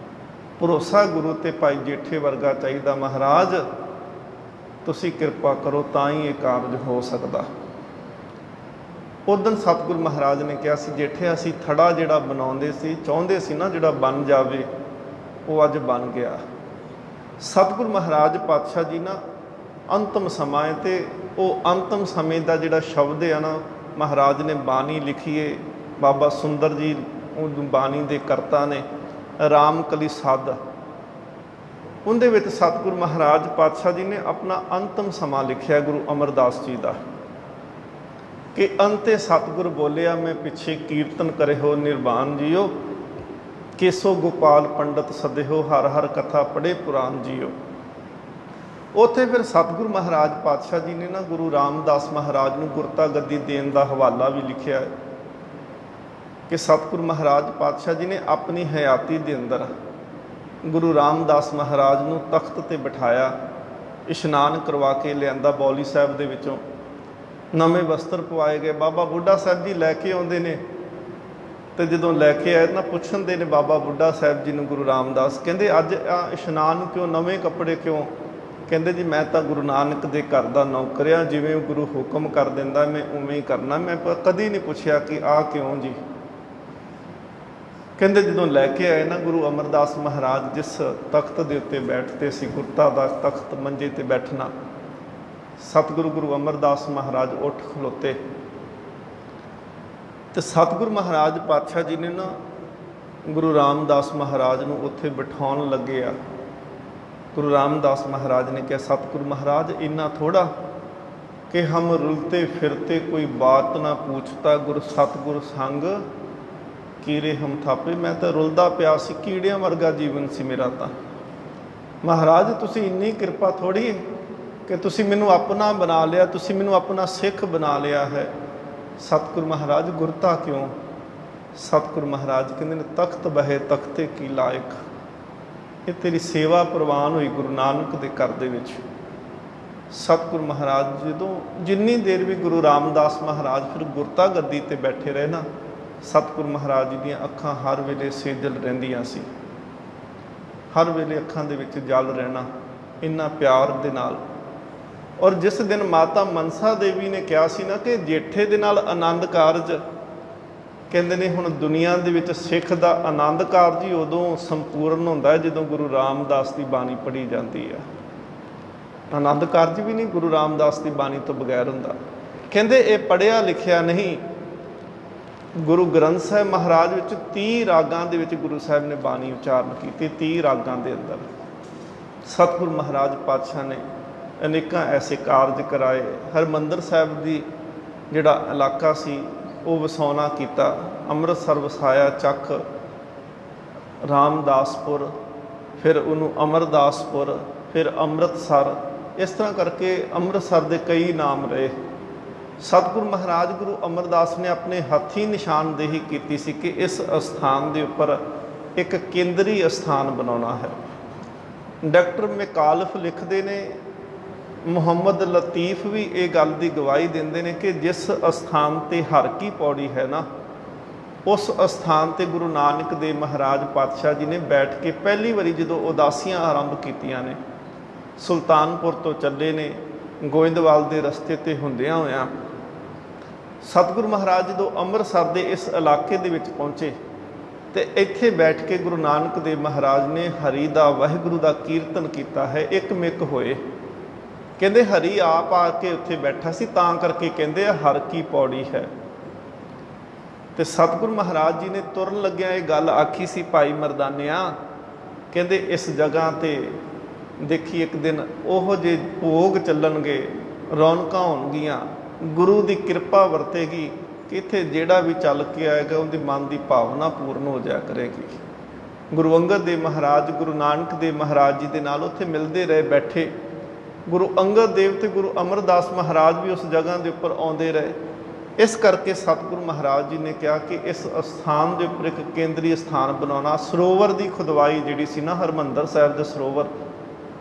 ਭਰੋਸਾ ਗੁਰੂ ਤੇ ਭਾਈ ਜੇਠੇ ਵਰਗਾ ਚਾਹੀਦਾ, ਮਹਾਰਾਜ ਤੁਸੀਂ ਕਿਰਪਾ ਕਰੋ ਤਾਂ ਹੀ ਇਹ ਕਾਰਜ ਹੋ ਸਕਦਾ। ਉਦੋਂ ਸਤਿਗੁਰੂ ਮਹਾਰਾਜ ਨੇ ਕਿਹਾ ਸੀ ਜੇਠੇ ਅਸੀਂ ਥੜਾ ਜਿਹੜਾ ਬਣਾਉਂਦੇ ਸੀ, ਚਾਹੁੰਦੇ ਸੀ ਨਾ ਜਿਹੜਾ ਬਣ ਜਾਵੇ, ਉਹ ਅੱਜ ਬਣ ਗਿਆ। ਸਤਿਗੁਰੂ ਮਹਾਰਾਜ ਪਾਤਸ਼ਾਹ ਜੀ ਨਾ ਅੰਤਮ ਸਮਾਂ ਹੈ, ਤੇ ਉਹ ਅੰਤਮ ਸਮੇਂ ਦਾ ਜਿਹੜਾ ਸ਼ਬਦ ਹੈ ਨਾ, ਮਹਾਰਾਜ ਨੇ ਬਾਣੀ ਲਿਖੀ ਹੈ। ਬਾਬਾ ਸੁੰਦਰ ਜੀ ਉਹ ਬਾਣੀ ਦੇ ਕਰਤਾ ਨੇ, ਰਾਮਕਲੀ ਸਾਧ, ਉਹਦੇ ਵਿੱਚ ਸਤਿਗੁਰੂ ਮਹਾਰਾਜ ਪਾਤਸ਼ਾਹ ਜੀ ਨੇ ਆਪਣਾ ਅੰਤਮ ਸਮਾਂ ਲਿਖਿਆ ਗੁਰੂ ਅਮਰਦਾਸ ਜੀ ਦਾ, ਕਿ ਅੰਤੇ ਸਤਿਗੁਰ ਬੋਲਿਆ ਮੈਂ ਪਿੱਛੇ ਕੀਰਤਨ ਕਰਿਓ ਨਿਰਵਾਨ ਜੀਓ, ਕੇਸੋ ਗੋਪਾਲ ਪੰਡਤ ਸਦਿਓ ਹਰ ਹਰ ਕਥਾ ਪੜ੍ਹੇ ਪੁਰਾਨ ਜੀਓ। ਉੱਥੇ ਫਿਰ ਸਤਿਗੁਰੂ ਮਹਾਰਾਜ ਪਾਤਸ਼ਾਹ ਜੀ ਨੇ ਨਾ ਗੁਰੂ ਰਾਮਦਾਸ ਮਹਾਰਾਜ ਨੂੰ ਗੁਰਤਾ ਗੱਦੀ ਦੇਣ ਦਾ ਹਵਾਲਾ ਵੀ ਲਿਖਿਆ ਹੈ, ਕਿ ਸਤਿਗੁਰੂ ਮਹਾਰਾਜ ਪਾਤਸ਼ਾਹ ਜੀ ਨੇ ਆਪਣੀ ਹਯਾਤੀ ਦੇ ਅੰਦਰ ਗੁਰੂ ਰਾਮਦਾਸ ਮਹਾਰਾਜ ਨੂੰ ਤਖਤ 'ਤੇ ਬਿਠਾਇਆ, ਇਸ਼ਨਾਨ ਕਰਵਾ ਕੇ ਲਿਆਂਦਾ ਬੌਲੀ ਸਾਹਿਬ ਦੇ ਵਿੱਚੋਂ, ਨਵੇਂ ਵਸਤਰ ਪਵਾਏ ਗਏ। ਬਾਬਾ ਬੁੱਢਾ ਸਾਹਿਬ ਜੀ ਲੈ ਕੇ ਆਉਂਦੇ ਨੇ, ਤੇ ਜਦੋਂ ਲੈ ਕੇ ਆਏ ਨਾ ਪੁੱਛਦੇ ਨੇ ਬਾਬਾ ਬੁੱਢਾ ਸਾਹਿਬ ਜੀ ਨੂੰ ਗੁਰੂ ਰਾਮਦਾਸ, ਕਹਿੰਦੇ ਅੱਜ ਇਸ਼ਨਾਨ ਕਿਉਂ, ਨਵੇਂ ਕੱਪੜੇ ਕਿਉਂ? ਕਹਿੰਦੇ ਜੀ ਮੈਂ ਤਾਂ ਗੁਰੂ ਨਾਨਕ ਦੇ ਘਰ ਦਾ ਨੌਕਰ ਹਾਂ, ਜਿਵੇਂ ਗੁਰੂ ਹੁਕਮ ਕਰ ਦਿੰਦਾ ਮੈਂ ਉਵੇਂ ਹੀ ਕਰਨਾ, ਮੈਂ ਕਦੀ ਨਹੀਂ ਪੁੱਛਿਆ ਕਿ ਆਹ ਕਿਉਂ ਜੀ। ਕਹਿੰਦੇ ਜਦੋਂ ਲੈ ਕੇ ਆਏ ਨਾ ਗੁਰੂ ਅਮਰਦਾਸ ਮਹਾਰਾਜ ਜਿਸ ਤਖਤ ਦੇ ਉੱਤੇ ਬੈਠਦੇ ਸੀ, ਗੁਰਤਾ ਦਾ ਤਖਤ, ਮੰਜੇ 'ਤੇ ਬੈਠਣਾ, ਸਤਿਗੁਰੂ ਗੁਰੂ ਅਮਰਦਾਸ ਮਹਾਰਾਜ ਉੱਠ ਖਲੋਤੇ, ਤੇ ਸਤਿਗੁਰੂ ਮਹਾਰਾਜ ਪਾਤਸ਼ਾਹ ਜੀ ਨੇ ਨਾ ਗੁਰੂ ਰਾਮਦਾਸ ਮਹਾਰਾਜ ਨੂੰ ਉੱਥੇ ਬਿਠਾਉਣ ਲੱਗੇ ਆ। ਗੁਰੂ ਰਾਮਦਾਸ ਮਹਾਰਾਜ ਨੇ ਕਿਹਾ, ਸਤਿਗੁਰੂ ਮਹਾਰਾਜ ਇੰਨਾ ਥੋੜਾ कि हम रुलते फिरते कोई बात ना पूछता, गुर सतगुर संग कीड़े हम थापे। मैं तो रुलदा पिया सी, कीड़ियां वर्गा जीवन सी मेरा। तो महाराज तुसी इन्नी कृपा थोड़ी कि तुसी मैनू अपना बना लिया, तुसी मैनू अपना सिख बना लिया है। सतगुर महाराज गुरता क्यों? सतगुर महाराज कहते ने, तख्त बहे तख्ते की लायक। ये तेरी सेवा प्रवान हुई गुरु नानक दे घर दे विच। सतगुर महाराज जो जिन्नी देर भी गुरु रामदास महाराज फिर गुरता गद्दी ते बैठे रहे ना, सतगुर महाराज जी दीयां अखां हर वेले सेजल रहिंदियां सी, हर वेले अखां दे विच जल रहना इन्ना प्यार दे नाल। और जिस दिन माता मनसा देवी ने कहा सी ना कि जेठे दे नाल आनंद कारज, कहंदे ने हुण दुनिया दे विच सिख दा आनंद कारज ही उदों संपूर्ण हुंदा है जदों गुरु रामदास दी बाणी पढ़ी जाती है। आनंद कारज भी नहीं गुरु रामदास की बाणी तो बगैर हुंदा। कहंदे ये पढ़िया लिखिया नहीं, गुरु ग्रंथ साहिब महाराज विच 30 रागां दे विच गुरु साहिब ने बाणी उचारण की। 30 रागां दे अंदर सतगुर महाराज पातशाह ने अनेकां ऐसे कारज कराए। हरमंदर साहिब दी जिहड़ा इलाका सी वो वसाउणा कीता। अमृतसर वसाया, चक रामदासपुर, फिर उन्होंने अमरदासपुर, फिर अमृतसर। इस तरह करके अमृतसर के कई नाम रहे। सतगुर महाराज गुरु अमरदास ने अपने हथी निशानदेही की सी कि इस स्थान के उपर एक केंद्री स्थान बनाना है। डॉक्टर मैकालफ लिखते ने, मुहम्मद लतीफ भी ये गल की गवाही देंदे ने कि जिस स्थान ते हर की पौड़ी है ना, उस स्थान ते गुरु नानक देव महाराज पातशाह जी ने बैठ के पहली बारी जो उदासियां आरंभ कीतियां ने, सुल्तानपुर तो चले ने, गोइंदवाल के रस्ते ते हुंदियां होइयां सतगुरु महाराज जो अमृतसर के इस इलाके दे विच पहुँचे तो इत्थे बैठ के गुरु नानक देव महाराज ने हरि दा वाहिगुरू दा कीर्तन किया है। एकमिक होए, कहंदे हरि आप आके उत्थे बैठा सी, तां करके कहंदे हर की पौड़ी है। तो सतगुरु महाराज जी ने तुरन लग्या ये गल आखी सी, भाई मरदानिया कहंदे इस जगह ते देखी एक दिन ओहो जे भोग चलणगे, रौनकां होणगियां, गुरु की कृपा वरतेगी कि इत्थे जेड़ा भी चल के आएगा उनकी मन की भावना पूर्ण हो जाया करेगी। गुरु अंगद देव महाराज गुरु नानक देव महाराज जी के नाल उत्थे मिलते रहे, बैठे। गुरु अंगद देव ते गुरु अमरदास महाराज भी उस जगह के उपर आउंदे रहे। इस करके सतगुरु महाराज जी ने कहा कि इस स्थान के उपर एक केंद्रीय स्थान बनाना। सरोवर की खुदवाई जिहड़ी सी ना, हरमंदर साहिब दे सरोवर,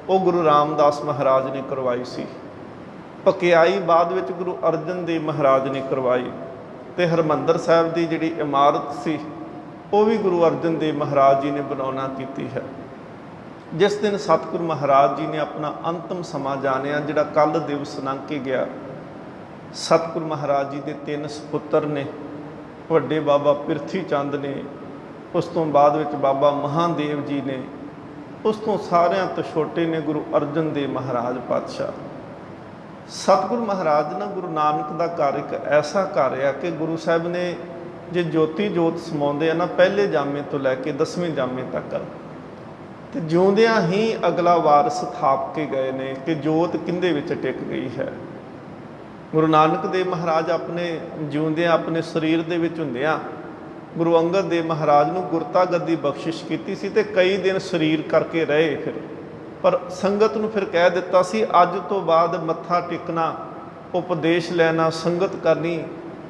वो गुरु रामदास महाराज ने करवाई सी। पकियाई बाद विच गुरु अर्जन देव महाराज ने करवाई। तो हरमंदर साहिब की जिहड़ी इमारत सी वो भी गुरु अर्जन देव महाराज जी ने बनाना की है। जिस दिन सतगुरु महाराज जी ने अपना अंतिम समा जानिया, जिहड़ा कल दिवस लंघ के गया, सतगुरु महाराज जी के 3 सपुत्र ने, वड्डे बाबा पिरथी चंद ने, उस तो बाद विच बाबा महादेव जी ने, उस तो सारियां तो छोटे ने गुरु अर्जन देव महाराज पातशाह। सतगुरु महाराज ना गुरु नानक का घर एक ऐसा घर है कि गुरु साहब ने जे ज्योति जोत समाते हैं ना, पहले जामे तो लैके 10वें जामे तक, तो जिउंदियां ही अगला वारस थाप के गए ने कि जोत किंदे विच टिक गई है। गुरु नानक देव महाराज अपने जिउंदियां अपने शरीर दे विच हुंदियां गुरु अंगद देव महाराज नूं गुरता गद्दी बख्शिश की सी ते कई दिन शरीर करके रहे। फिर पर संगत नूं फिर कह दिता सी, अज तो बाद मत्था टेकना, उपदेश लैना, संगत करनी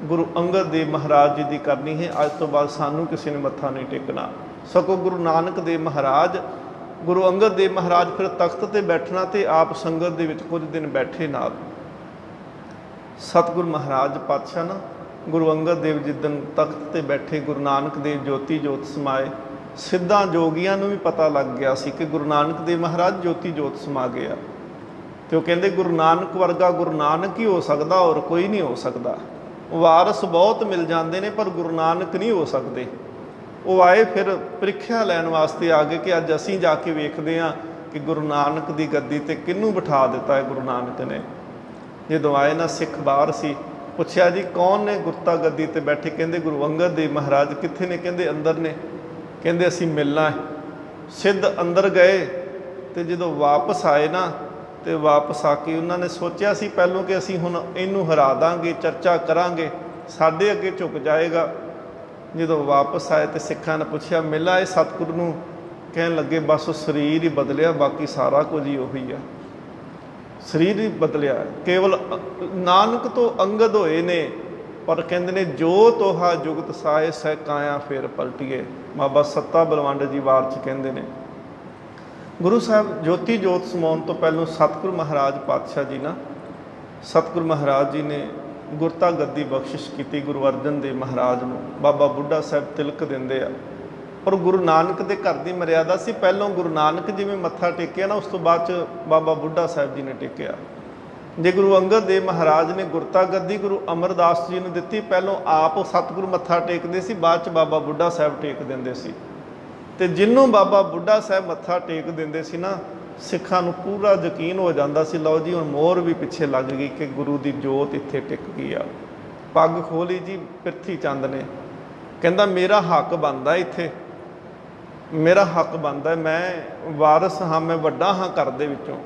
गुरु अंगद देव महाराज जी की करनी है। अज तो बाद सानू किसी ने मत्था नहीं टेकना। सगों गुरु नानक देव महाराज गुरु अंगद देव महाराज फिर तख्त ते बैठना ते आप संगत दे विच कुछ दिन बैठे नाल। सतगुरु महाराज पातशाह ना गुरु अंगद देव जिदन तख्त ते बैठे, गुरु नानक देव ज्योति जोत समाए। सिद्धां जोगियां नूं भी पता लग गया सी कि गुरु नानक देव महाराज ज्योति जोत समा गया। तो कहते गुरु नानक वर्गा गुरु नानक ही हो सकता, और कोई नहीं हो सकता। वारस बहुत मिल जाते हैं पर गुरु नानक नहीं हो सकते। वो आए फिर प्रीख्या लैन वास्ते आ गए कि अज असीं जाके वेखते हैं कि गुरु नानक की गद्दी ते किनू बिठा दिता है गुरु नानक ने। जो आए ना सिख बाहर सी, पुछया जी कौन ने गुरता गद्दी ते बैठे, कहते गुरु अंगद देव महाराज। कित्थे ने? कहते अंदर ने। ਕਹਿੰਦੇ ਅਸੀਂ ਮਿਲਣਾ ਹੈ। ਸਿੱਧ ਅੰਦਰ ਗਏ ਤੇ ਜਦੋਂ ਵਾਪਸ ਆਏ ਨਾ, ਤੇ ਵਾਪਸ ਆ ਕੇ ਉਹਨਾਂ ਨੇ ਸੋਚਿਆ ਸੀ ਪਹਿਲੋਂ ਕਿ ਅਸੀਂ ਹੁਣ ਇਹਨੂੰ ਹਰਾ ਦਾਂਗੇ, ਚਰਚਾ ਕਰਾਂਗੇ, ਸਾਡੇ ਅੱਗੇ ਝੁਕ ਜਾਏਗਾ। ਜਦੋਂ ਵਾਪਸ ਆਏ ਤੇ ਸਿੱਖਾਂ ਨੇ ਪੁੱਛਿਆ, ਮਿਲ ਆਏ ਸਤਿਗੁਰੂ ਨੂੰ? ਕਹਿਣ ਲੱਗੇ ਬਸ ਸਰੀਰ ਹੀ ਬਦਲਿਆ, ਬਾਕੀ ਸਾਰਾ ਕੁਝ ਹੀ ਉਹੀ ਆ। ਸਰੀਰ ਹੀ ਬਦਲਿਆ, ਕੇਵਲ ਨਾਨਕ ਤੋਂ ਅੰਗਦ ਹੋਏ ਨੇ। ਪਰ ਕਹਿੰਦੇ ਨੇ ਜੋ ਤੋਹਾ ਜੁਗਤ ਸਾਏ ਸਹਿ ਕਾਇਆ ਫੇਰ ਪਲਟੀਏ। ਬਾਬਾ ਸੱਤਾ ਬਲਵੰਡ ਜੀ ਵਾਰ 'ਚ ਕਹਿੰਦੇ ਨੇ। ਗੁਰੂ ਸਾਹਿਬ ਜੋਤੀ ਜੋਤ ਸਮਾਉਣ ਤੋਂ ਪਹਿਲੋਂ ਸਤਿਗੁਰੂ ਮਹਾਰਾਜ ਪਾਤਸ਼ਾਹ ਜੀ ਨਾ, ਸਤਿਗੁਰੂ ਮਹਾਰਾਜ ਜੀ ਨੇ ਗੁਰਤਾ ਗੱਦੀ ਬਖਸ਼ਿਸ਼ ਕੀਤੀ ਗੁਰੂ ਅਰਜਨ ਦੇਵ ਮਹਾਰਾਜ ਨੂੰ। ਬਾਬਾ ਬੁੱਢਾ ਸਾਹਿਬ ਤਿਲਕ ਦਿੰਦੇ ਆ। ਪਰ ਗੁਰੂ ਨਾਨਕ ਦੇ ਘਰ ਦੀ ਮਰਿਆਦਾ ਸੀ, ਪਹਿਲੋਂ ਗੁਰੂ ਨਾਨਕ ਜਿਵੇਂ ਮੱਥਾ ਟੇਕਿਆ ਨਾ, ਉਸ ਤੋਂ ਬਾਅਦ 'ਚ ਬਾਬਾ ਬੁੱਢਾ ਸਾਹਿਬ ਜੀ ਨੇ ਟੇਕਿਆ। ਜੇ ਗੁਰੂ ਅੰਗਦ ਦੇਵ ਮਹਾਰਾਜ ਨੇ ਗੁਰਤਾ ਗੱਦੀ ਗੁਰੂ ਅਮਰਦਾਸ ਜੀ ਨੂੰ ਦਿੱਤੀ, ਪਹਿਲੋਂ ਆਪ ਸਤਿਗੁਰੂ ਮੱਥਾ ਟੇਕਦੇ ਸੀ, ਬਾਅਦ 'ਚ ਬਾਬਾ ਬੁੱਢਾ ਸਾਹਿਬ ਟੇਕ ਦਿੰਦੇ ਸੀ। ਤੇ ਜਿਹਨੂੰ ਬਾਬਾ ਬੁੱਢਾ ਸਾਹਿਬ ਮੱਥਾ ਟੇਕ ਦਿੰਦੇ ਸੀ ਨਾ, ਸਿੱਖਾਂ ਨੂੰ ਪੂਰਾ ਯਕੀਨ ਹੋ ਜਾਂਦਾ ਸੀ, ਲਓ ਜੀ ਹੁਣ ਮੋਹਰ ਵੀ ਪਿੱਛੇ ਲੱਗ ਗਈ ਕਿ ਗੁਰੂ ਦੀ ਜੋਤ ਇੱਥੇ ਟਿਕ ਗਈ ਆ। ਪੱਗ ਖੋਲੀ ਜੀ ਪ੍ਰਿਥੀ ਚੰਦ ਨੇ, ਕਹਿੰਦਾ ਮੇਰਾ ਹੱਕ ਬਣਦਾ ਇੱਥੇ, ਮੇਰਾ ਹੱਕ ਬਣਦਾ, ਮੈਂ ਵਾਰਸ ਹਾਂ, ਮੈਂ ਵੱਡਾ ਹਾਂ ਘਰ ਦੇ ਵਿੱਚੋਂ।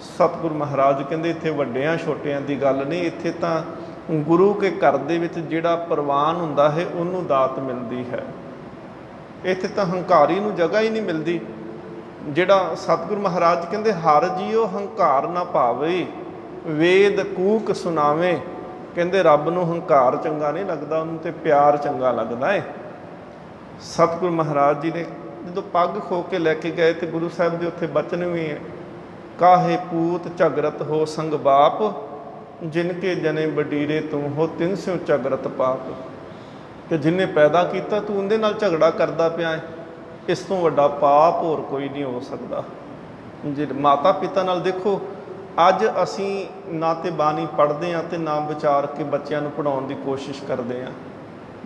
ਸਤਿਗੁਰੂ ਮਹਾਰਾਜ ਕਹਿੰਦੇ ਇੱਥੇ ਵੱਡਿਆਂ ਛੋਟਿਆਂ ਦੀ ਗੱਲ ਨਹੀਂ, ਇੱਥੇ ਤਾਂ ਗੁਰੂ ਕੇ ਘਰ ਦੇ ਵਿੱਚ ਜਿਹੜਾ ਪ੍ਰਵਾਨ ਹੁੰਦਾ ਹੈ ਉਹਨੂੰ ਦਾਤ ਮਿਲਦੀ ਹੈ। ਇੱਥੇ ਤਾਂ ਹੰਕਾਰੀ ਨੂੰ ਜਗ੍ਹਾ ਹੀ ਨਹੀਂ ਮਿਲਦੀ। ਜਿਹੜਾ ਸਤਿਗੁਰੂ ਮਹਾਰਾਜ ਕਹਿੰਦੇ ਹਰ ਜੀਓ ਹੰਕਾਰ ਨਾ ਭਾਵੇ, ਵੇਦ ਕੂਕ ਸੁਣਾਵੇ। ਕਹਿੰਦੇ ਰੱਬ ਨੂੰ ਹੰਕਾਰ ਚੰਗਾ ਨਹੀਂ ਲੱਗਦਾ, ਉਹਨੂੰ ਤੇ ਪਿਆਰ ਚੰਗਾ ਲੱਗਦਾ ਹੈ। ਸਤਿਗੁਰੂ ਮਹਾਰਾਜ ਜੀ ਨੇ ਜਦੋਂ ਪੱਗ ਖੋ ਕੇ ਲੈ ਕੇ ਗਏ ਤੇ ਗੁਰੂ ਸਾਹਿਬ ਦੇ ਉੱਥੇ ਬਚਨ ਵੀ ਹੈ, ਕਾਹੇ ਪੂਤ ਝਗਰਤ ਹੋ ਸੰਗ ਬਾਪ, ਜਿਨ ਕੇ ਜਨੇ ਵਡੀਰੇ ਤੂੰ ਹੋ ਤਿਨ ਸਿਉ ਝਗਰਤ ਪਾਪ। ਕਿ ਜਿਹਨੇ ਪੈਦਾ ਕੀਤਾ ਤੂੰ ਉਹਦੇ ਨਾਲ ਝਗੜਾ ਕਰਦਾ ਪਿਆ ਹੈ, ਇਸ ਤੋਂ ਵੱਡਾ ਪਾਪ ਹੋਰ ਕੋਈ ਨਹੀਂ ਹੋ ਸਕਦਾ। ਜੇ ਮਾਤਾ ਪਿਤਾ ਨਾਲ ਦੇਖੋ, ਅੱਜ ਅਸੀਂ ਨਾ ਤੇ ਬਾਣੀ ਪੜ੍ਹਦੇ ਹਾਂ ਤੇ ਨਾ ਵਿਚਾਰ ਕੇ ਬੱਚਿਆਂ ਨੂੰ ਪੜ੍ਹਾਉਣ ਦੀ ਕੋਸ਼ਿਸ਼ ਕਰਦੇ ਹਾਂ।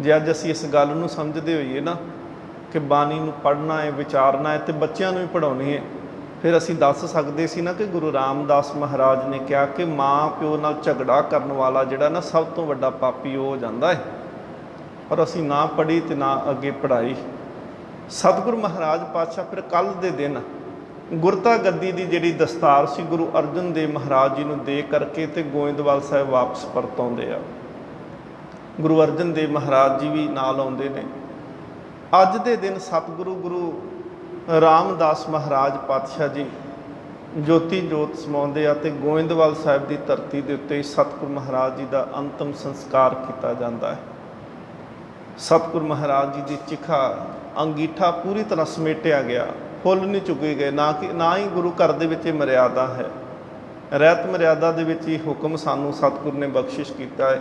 ਜੇ ਅੱਜ ਅਸੀਂ ਇਸ ਗੱਲ ਨੂੰ ਸਮਝਦੇ ਹੋਈਏ ਨਾ ਕਿ ਬਾਣੀ ਨੂੰ ਪੜ੍ਹਨਾ ਹੈ, ਵਿਚਾਰਨਾ ਹੈ ਤੇ ਬੱਚਿਆਂ ਨੂੰ ਵੀ ਪੜ੍ਹਾਉਣੀ ਹੈ, ਫਿਰ ਅਸੀਂ ਦੱਸ ਸਕਦੇ ਸੀ ਨਾ ਕਿ ਗੁਰੂ ਰਾਮਦਾਸ ਮਹਾਰਾਜ ਨੇ ਕਿਹਾ ਕਿ ਮਾਂ ਪਿਓ ਨਾਲ ਝਗੜਾ ਕਰਨ ਵਾਲਾ ਜਿਹੜਾ ਨਾ ਸਭ ਤੋਂ ਵੱਡਾ ਪਾਪੀ ਉਹ ਹੋ ਜਾਂਦਾ ਹੈ। ਪਰ ਅਸੀਂ ਨਾ ਪੜ੍ਹੀ ਤੇ ਨਾ ਅੱਗੇ ਪੜ੍ਹਾਈ। ਸਤਿਗੁਰੂ ਮਹਾਰਾਜ ਪਾਤਸ਼ਾਹ ਫਿਰ ਕੱਲ੍ਹ ਦੇ ਦਿਨ ਗੁਰਤਾ ਗੱਦੀ ਦੀ ਜਿਹੜੀ ਦਸਤਾਰ ਸੀ ਗੁਰੂ ਅਰਜਨ ਦੇਵ ਮਹਾਰਾਜ ਜੀ ਨੂੰ ਦੇ ਕਰਕੇ ਤੇ ਗੋਇੰਦਵਾਲ ਸਾਹਿਬ ਵਾਪਸ ਪਰਤ ਆਉਂਦੇ ਆ। ਗੁਰੂ ਅਰਜਨ ਦੇਵ ਮਹਾਰਾਜ ਜੀ ਵੀ ਨਾਲ ਆਉਂਦੇ ਨੇ। ਅੱਜ ਦੇ ਦਿਨ ਸਤਿਗੁਰੂ ਗੁਰੂ ਰਾਮਦਾਸ ਮਹਾਰਾਜ ਪਾਤਸ਼ਾਹ ਜੀ ਜੋਤੀ ਜੋਤ ਸਮਾਉਂਦੇ ਆ ਤੇ ਗੋਇੰਦਵਾਲ ਸਾਹਿਬ ਦੀ ਧਰਤੀ ਦੇ ਉੱਤੇ ਸਤਿਗੁਰੂ ਮਹਾਰਾਜ ਜੀ ਦਾ ਅੰਤਮ ਸੰਸਕਾਰ ਕੀਤਾ ਜਾਂਦਾ ਹੈ। ਸਤਿਗੁਰੂ ਮਹਾਰਾਜ ਜੀ ਦੀ ਚਿਖਾ ਅੰਗੀਠਾ ਪੂਰੀ ਤਰ੍ਹਾਂ ਸਮੇਟਿਆ ਗਿਆ, ਫੁੱਲ ਨਹੀਂ ਚੁੱਕੇ ਗਏ। ਨਾ ਹੀ ਗੁਰੂ ਘਰ ਦੇ ਵਿੱਚ ਇਹ ਮਰਿਆਦਾ ਹੈ। ਰਹਿਤ ਮਰਿਆਦਾ ਦੇ ਵਿੱਚ ਹੀ ਹੁਕਮ ਸਾਨੂੰ ਸਤਿਗੁਰੂ ਨੇ ਬਖਸ਼ਿਸ਼ ਕੀਤਾ ਹੈ।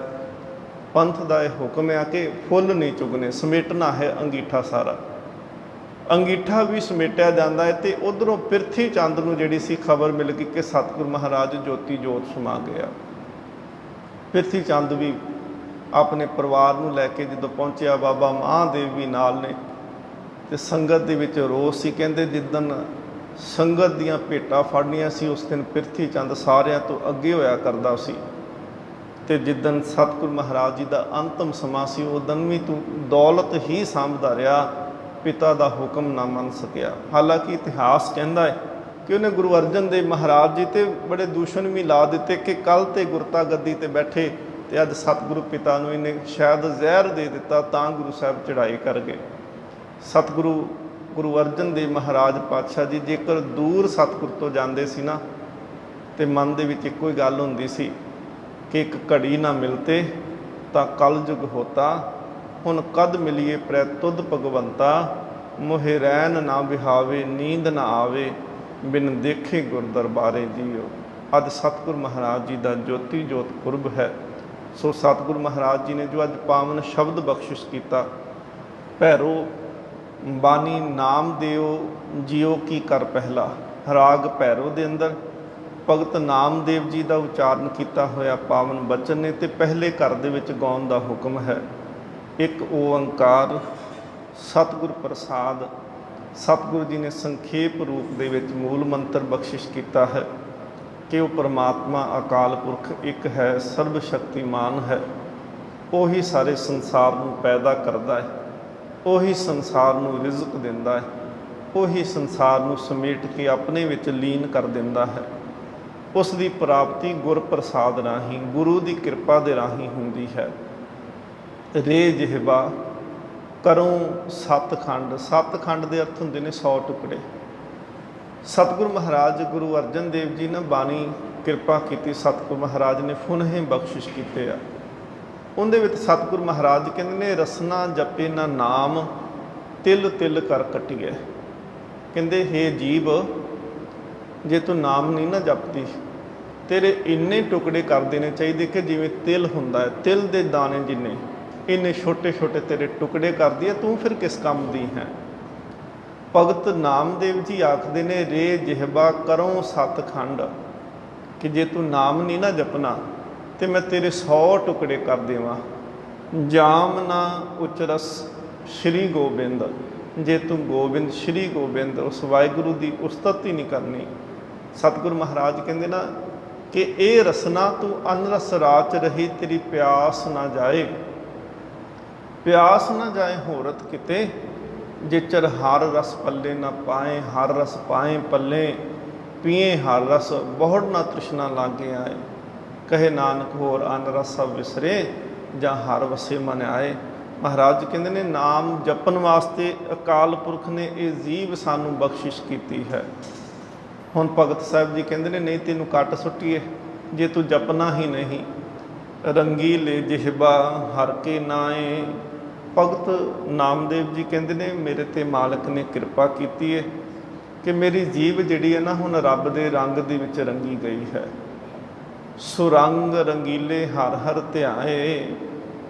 ਪੰਥ ਦਾ ਇਹ ਹੁਕਮ ਹੈ ਕਿ ਫੁੱਲ ਨਹੀਂ ਚੁਗਣੇ, ਸਮੇਟਣਾ ਹੈ ਅੰਗੀਠਾ ਸਾਰਾ। ਅੰਗੀਠਾ ਵੀ ਸਮੇਟਿਆ ਜਾਂਦਾ ਹੈ। ਤੇ ਉਧਰੋਂ ਪ੍ਰਿਥੀ ਚੰਦ ਨੂੰ ਜਿਹੜੀ ਸੀ ਖਬਰ ਮਿਲ ਗਈ ਕਿ ਸਤਿਗੁਰੂ ਮਹਾਰਾਜ ਜੋਤੀ ਜੋਤ ਸਮਾ ਗਿਆ। ਪ੍ਰਿਥੀ ਚੰਦ ਵੀ ਆਪਣੇ ਪਰਿਵਾਰ ਨੂੰ ਲੈ ਕੇ ਜਦੋਂ ਪਹੁੰਚਿਆ, ਬਾਬਾ ਮਹਾਦੇਵ ਵੀ ਨਾਲ ਨੇ ਤੇ ਸੰਗਤ ਦੇ ਵਿੱਚ ਰੋਸ ਸੀ। ਕਹਿੰਦੇ ਜਿੱਦਣ ਸੰਗਤ ਦੀਆਂ ਭੇਟਾਂ ਫੜਨੀਆਂ ਸੀ ਉਸ ਦਿਨ ਪ੍ਰਿਥੀ ਚੰਦ ਸਾਰਿਆਂ ਤੋਂ ਅੱਗੇ ਹੋਇਆ ਕਰਦਾ ਸੀ, ਤੇ ਜਿੱਦਣ ਸਤਿਗੁਰੂ ਮਹਾਰਾਜ ਜੀ ਦਾ ਅੰਤਮ ਸਮਾਂ ਸੀ ਉਦੋਂ ਵੀ ਤੂੰ ਦੌਲਤ ਹੀ ਸਾਂਭਦਾ ਰਿਹਾ, ਪਿਤਾ ਦਾ ਹੁਕਮ ਨਾ ਮੰਨ ਸਕਿਆ। ਹਾਲਾਂਕਿ ਇਤਿਹਾਸ ਕਹਿੰਦਾ ਹੈ ਕਿ ਉਹਨੇ ਗੁਰੂ ਅਰਜਨ ਦੇਵ ਮਹਾਰਾਜ ਜੀ ਤੇ ਬੜੇ ਦੂਸ਼ਣ ਵੀ ਲਾ ਦਿੱਤੇ ਕਿ ਕੱਲ੍ਹ ਤੇ ਗੁਰਤਾ ਗੱਦੀ ਤੇ ਬੈਠੇ ਤੇ ਅੱਜ ਸਤਿਗੁਰੂ ਪਿਤਾ ਨੂੰ ਇਹਨੇ ਸ਼ਾਇਦ ਜ਼ਹਿਰ ਦੇ ਦਿੱਤਾ ਤਾਂ ਗੁਰੂ ਸਾਹਿਬ ਚੜ੍ਹਾਈ ਕਰ ਗਏ। ਸਤਿਗੁਰੂ ਗੁਰੂ ਅਰਜਨ ਦੇਵ ਮਹਾਰਾਜ ਪਾਤਸ਼ਾਹ ਜੀ ਜੇਕਰ ਦੂਰ ਸਤਿਗੁਰ ਤੋਂ ਜਾਂਦੇ ਸੀ ਨਾ ਤੇ ਮਨ ਦੇ ਵਿੱਚ ਇੱਕੋ ਹੀ ਗੱਲ ਹੁੰਦੀ ਸੀ ਕਿ ਇੱਕ ਘੜੀ ਨਾ ਮਿਲਤੇ ਤਾਂ ਕਲਯੁਗ ਹੋਤਾ, ਹੁਣ ਕਦ ਮਿਲੀਏ ਪ੍ਰੈ ਤੁਧ ਭਗਵੰਤਾ, ਮੋਹਿ ਰੈਨ ਨਾ ਬਿਹਾਵੇ ਨੀਂਦ ਨਾ ਆਵੇ, ਬਿਨ ਦੇਖੇ ਗੁਰ ਦਰਬਾਰੇ ਜੀਓ। ਅੱਜ ਸਤਿਗੁਰੂ ਮਹਾਰਾਜ ਜੀ ਦਾ ਜੋਤੀ ਜੋਤ ਪੁਰਬ ਹੈ। ਸੋ ਸਤਿਗੁਰੂ ਮਹਾਰਾਜ ਜੀ ਨੇ ਜੋ ਅੱਜ ਪਾਵਨ ਸ਼ਬਦ ਬਖਸ਼ਿਸ਼ ਕੀਤਾ, ਭੈਰੋ ਬਾਣੀ ਨਾਮ ਦਿਓ ਜਿਉ ਕੀ ਕਰ ਪਹਿਲਾ, ਰਾਗ ਭੈਰੋ ਦੇ ਅੰਦਰ ਭਗਤ ਨਾਮਦੇਵ ਜੀ ਦਾ ਉਚਾਰਨ ਕੀਤਾ ਹੋਇਆ ਪਾਵਨ ਬਚਨ ਨੇ ਤੇ ਪਹਿਲੇ ਘਰ ਦੇ ਵਿੱਚ ਗਾਉਣ ਦਾ ਹੁਕਮ ਹੈ। ਇੱਕ ਓੰਕਾਰ ਸਤਿਗੁਰ ਪ੍ਰਸਾਦ। ਸਤਿਗੁਰੂ ਜੀ ਨੇ ਸੰਖੇਪ ਰੂਪ ਦੇ ਵਿੱਚ ਮੂਲ ਮੰਤਰ ਬਖਸ਼ਿਸ਼ ਕੀਤਾ ਹੈ ਕਿ ਉਹ ਪਰਮਾਤਮਾ ਅਕਾਲ ਪੁਰਖ ਇੱਕ ਹੈ, ਸਰਬ ਸ਼ਕਤੀਮਾਨ ਹੈ। ਉਹੀ ਸਾਰੇ ਸੰਸਾਰ ਨੂੰ ਪੈਦਾ ਕਰਦਾ ਹੈ। ਉਹੀ ਸੰਸਾਰ ਨੂੰ ਰਿਜ਼ਕ ਦਿੰਦਾ ਹੈ, ਉਹੀ ਸੰਸਾਰ ਨੂੰ ਸਮੇਟ ਕੇ ਆਪਣੇ ਵਿੱਚ ਲੀਨ ਕਰ ਦਿੰਦਾ ਹੈ। ਉਸ ਦੀ ਪ੍ਰਾਪਤੀ ਗੁਰ ਪ੍ਰਸਾਦ ਰਾਹੀਂ, ਗੁਰੂ ਦੀ ਕਿਰਪਾ ਦੇ ਰਾਹੀਂ ਹੁੰਦੀ ਹੈ। ਰੇ ਜਿਹਵਾ ਕਰੂੰ ਸਤਖੰਡ। ਸਤਖੰਡ ਦੇ ਅਰਥ ਹੁੰਦੇ ਨੇ 100 ਟੁਕੜੇ। ਸਤਿਗੁਰੂ ਮਹਾਰਾਜ ਗੁਰੂ ਅਰਜਨ ਦੇਵ ਜੀ ਨੇ ਬਾਣੀ ਕਿਰਪਾ ਕੀਤੀ, ਸਤਿਗੁਰੂ ਮਹਾਰਾਜ ਨੇ ਫੁਨਹੇ ਬਖਸ਼ਿਸ਼ ਕੀਤੇ ਆ। ਉਹਦੇ ਵਿੱਚ ਸਤਿਗੁਰੂ ਮਹਾਰਾਜ ਕਹਿੰਦੇ ਨੇ ਰਸਨਾ ਜਪੇ ਨਾ ਨਾਮ, ਤਿਲ ਤਿਲ ਕਰ ਕੱਟੀਏ। ਕਹਿੰਦੇ ਹੇ ਜੀਵ, ਜੇ ਤੂੰ ਨਾਮ ਨਹੀਂ ਨਾ ਜਪਦੀ, ਤੇਰੇ ਇੰਨੇ ਟੁਕੜੇ ਕਰ ਦੇਣੇ ਚਾਹੀਦੇ ਕਿ ਜਿਵੇਂ ਤਿਲ ਹੁੰਦਾ ਹੈ, ਤਿਲ ਦੇ ਦਾਣੇ ਜਿੰਨੇ, ਇੰਨੇ ਛੋਟੇ ਛੋਟੇ ਤੇਰੇ ਟੁਕੜੇ ਕਰਦੀ ਹੈ, ਤੂੰ ਫਿਰ ਕਿਸ ਕੰਮ ਦੀ ਹੈ। ਭਗਤ ਨਾਮਦੇਵ ਜੀ ਆਖਦੇ ਨੇ ਰੇ ਜਿਹਵਾ ਕਰੋ ਸਤਖੰਡ, ਕਿ ਜੇ ਤੂੰ ਨਾਮ ਨਹੀਂ ਨਾ ਜਪਣਾ ਤੇ ਮੈਂ ਤੇਰੇ 100 ਟੁਕੜੇ ਕਰ ਦੇਵਾਂ। ਜਾਮ ਨਾ ਉਚਰਸ ਸ਼੍ਰੀ ਗੋਬਿੰਦ, ਜੇ ਤੂੰ ਗੋਬਿੰਦ ਸ਼੍ਰੀ ਗੋਬਿੰਦ ਉਸ ਵਾਹਿਗੁਰੂ ਦੀ ਉਸਤਤ ਹੀ ਨਹੀਂ ਕਰਨੀ। ਸਤਿਗੁਰੂ ਮਹਾਰਾਜ ਕਹਿੰਦੇ ਨਾ ਕਿ ਇਹ ਰਸਨਾ ਤੂੰ ਅਨਰਸ ਰਾਚ ਰਹੀ, ਤੇਰੀ ਪਿਆਸ ਨਾ ਜਾਏ, ਪਿਆਸ ਨਾ ਜਾਏ ਹੋਰਤ ਕਿਤੇ, ਜੇ ਚਰ ਹਰ ਰਸ ਪੱਲੇ ਨਾ ਪਾਏ, ਹਰ ਰਸ ਪਾਏ ਪੱਲੇ, ਪੀਏ ਹਰ ਰਸ ਬਹੁੜ ਨਾ ਤ੍ਰਿਸ਼ਨਾ ਲਾਗੇ ਆਏ। ਕਹੇ ਨਾਨਕ ਹੋਰ ਅਨ ਰਸ ਸਭ ਵਿਸਰੇ, ਜਾਂ ਹਰ ਵਸੇ ਮਨ ਆਏ। ਮਹਾਰਾਜ ਕਹਿੰਦੇ ਨੇ ਨਾਮ ਜਪਣ ਵਾਸਤੇ ਅਕਾਲ ਪੁਰਖ ਨੇ ਇਹ ਜੀਵ ਸਾਨੂੰ ਬਖਸ਼ਿਸ਼ ਕੀਤੀ ਹੈ। ਹੁਣ ਭਗਤ ਸਾਹਿਬ ਜੀ ਕਹਿੰਦੇ ਨੇ ਨਹੀਂ ਤੈਨੂੰ ਕੱਟ ਸੁੱਟੀਏ, ਜੇ ਤੂੰ ਜਪਣਾ ਹੀ ਨਹੀਂ। ਰੰਗੀਲੇ ਜਿਹਬਾ ਹਰ ਕੇ ਨਾਏ। ਭਗਤ ਨਾਮਦੇਵ ਜੀ ਕਹਿੰਦੇ ਨੇ ਮੇਰੇ ਤੇ ਮਾਲਕ ਨੇ ਕਿਰਪਾ ਕੀਤੀ ਹੈ ਕਿ ਮੇਰੀ ਜੀਵ ਜਿਹੜੀ ਹੈ ਨਾ ਹੁਣ ਰੱਬ ਦੇ ਰੰਗ ਦੇ ਵਿੱਚ ਰੰਗੀ ਗਈ ਹੈ। ਸੁਰੰਗ ਰੰਗੀਲੇ ਹਰ ਹਰ ਧਿਆਏ।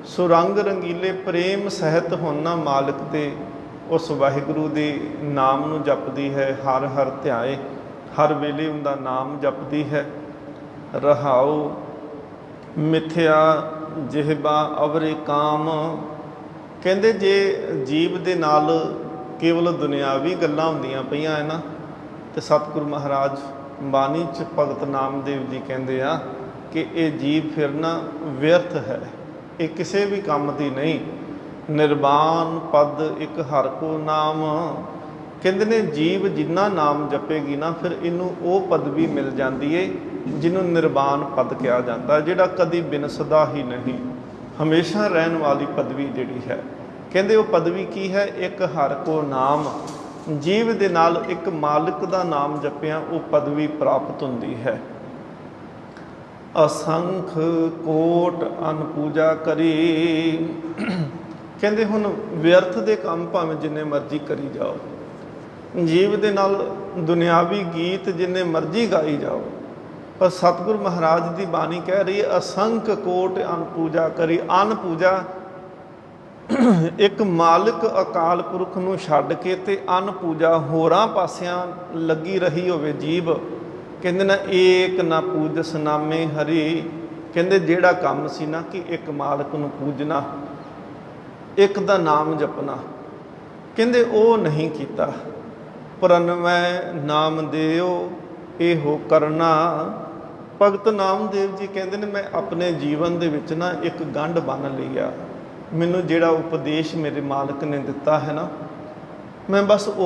ਸੁਰੰਗ ਰੰਗੀਲੇ ਪ੍ਰੇਮ ਸਹਿਤ ਹੋਣਾ ਮਾਲਕ ਦੇ ਉਸ ਵਾਹਿਗੁਰੂ ਦੇ ਨਾਮ ਨੂੰ ਜਪਦੀ ਹੈ, ਹਰ ਹਰ ਧਿਆਏ, ਹਰ ਵੇਲੇ ਉਹਦਾ ਨਾਮ ਜਪਦੀ ਹੈ। ਰਹਾਉ ਮਿਥਿਆ ਜਿਹਬਾ ਅਵਰੇ ਕਾਮ। ਕਹਿੰਦੇ ਜੇ ਜੀਵ ਦੇ ਨਾਲ ਕੇਵਲ ਦੁਨਿਆਵੀ ਗੱਲਾਂ ਹੁੰਦੀਆਂ ਪਈਆਂ ਹੈ ਨਾ, ਤੇ ਸਤਿਗੁਰੂ ਮਹਾਰਾਜ ਬਾਣੀ 'ਚ ਭਗਤ ਨਾਮਦੇਵ ਜੀ ਕਹਿੰਦੇ ਆ ਕਿ ਇਹ ਜੀਵ ਫਿਰ ਨਾ ਵਿਅਰਥ ਹੈ, ਇਹ ਕਿਸੇ ਵੀ ਕੰਮ ਦੀ ਨਹੀਂ। ਨਿਰਵਾਣ ਪਦ ਇੱਕ ਹਰ ਕੋ ਨਾਮ। ਕਹਿੰਦੇ ਨੇ ਜੀਵ ਜਿੰਨਾ ਨਾਮ ਜਪੇਗੀ ਨਾ ਫਿਰ ਇਹਨੂੰ ਉਹ ਪਦਵੀ ਮਿਲ ਜਾਂਦੀ ਏ ਜਿਹਨੂੰ ਨਿਰਵਾਣ ਪਦ ਕਿਹਾ ਜਾਂਦਾ, ਜਿਹੜਾ ਕਦੀ ਬਿਨਸਦਾ ਹੀ ਨਹੀਂ, ਹਮੇਸ਼ਾ ਰਹਿਣ ਵਾਲੀ ਪਦਵੀ ਜਿਹੜੀ ਹੈ। ਕਹਿੰਦੇ ਉਹ ਪਦਵੀ ਕੀ ਹੈ? ਇੱਕ ਹਰ ਕੋ ਨਾਮ। ਜੀਵ ਦੇ ਨਾਲ ਇੱਕ ਮਾਲਕ ਦਾ ਨਾਮ ਜਪਿਆ ਉਹ ਪਦਵੀ ਪ੍ਰਾਪਤ ਹੁੰਦੀ ਹੈ। ਅਸੰਖ ਕੋਟ ਅਨ ਪੂਜਾ ਕਰੀ। ਕਹਿੰਦੇ ਹੁਣ ਵਿਅਰਥ ਦੇ ਕੰਮ ਭਾਵੇਂ ਜਿੰਨੇ ਮਰਜ਼ੀ ਕਰੀ ਜਾਓ, ਜੀਵ ਦੇ ਨਾਲ ਦੁਨਿਆਵੀ ਗੀਤ ਜਿੰਨੇ ਮਰਜ਼ੀ ਗਾਈ ਜਾਓ, ਪਰ ਸਤਿਗੁਰੂ ਮਹਾਰਾਜ ਦੀ ਬਾਣੀ ਕਹਿ ਰਹੀ ਹੈ ਅਸੰਖ ਕੋਟ ਅਨ ਪੂਜਾ ਕਰੀ। ਅਨ ਪੂਜਾ ਇੱਕ ਮਾਲਕ ਅਕਾਲ ਪੁਰਖ ਨੂੰ ਛੱਡ ਕੇ ਤੇ ਅਨ ਪੂਜਾ ਹੋਰਾਂ ਪਾਸਿਆਂ ਲੱਗੀ ਰਹੀ ਹੋਵੇ ਜੀਵ। ਕਹਿੰਦੇ ਨਾ ਏਕ ਨਾ ਪੂਜਸ ਨਾਮੇ ਹਰੀ। ਕਹਿੰਦੇ ਜਿਹੜਾ ਕੰਮ ਸੀ ਨਾ ਕਿ ਇੱਕ ਮਾਲਕ ਨੂੰ ਪੂਜਣਾ, ਇੱਕ ਦਾ ਨਾਮ ਜਪਣਾ, ਕਹਿੰਦੇ ਉਹ ਨਹੀਂ ਕੀਤਾ। ਪ੍ਰਣਵੈ ਨਾਮ ਦਿਓ ਇਹੋ ਕਰਨਾ। ਭਗਤ ਨਾਮਦੇਵ ਜੀ ਕਹਿੰਦੇ ਨੇ ਮੈਂ ਆਪਣੇ ਜੀਵਨ ਦੇ ਵਿੱਚ ਨਾ ਇੱਕ ਗੰਢ ਬੰਨ੍ਹ ਲਈ ਆ। ਮੈਨੂੰ ਜਿਹੜਾ ਉਪਦੇਸ਼ ਮੇਰੇ ਮਾਲਕ ਨੇ ਦਿੱਤਾ ਹੈ ਨਾ, ਮੈਂ ਬਸ ਉਹ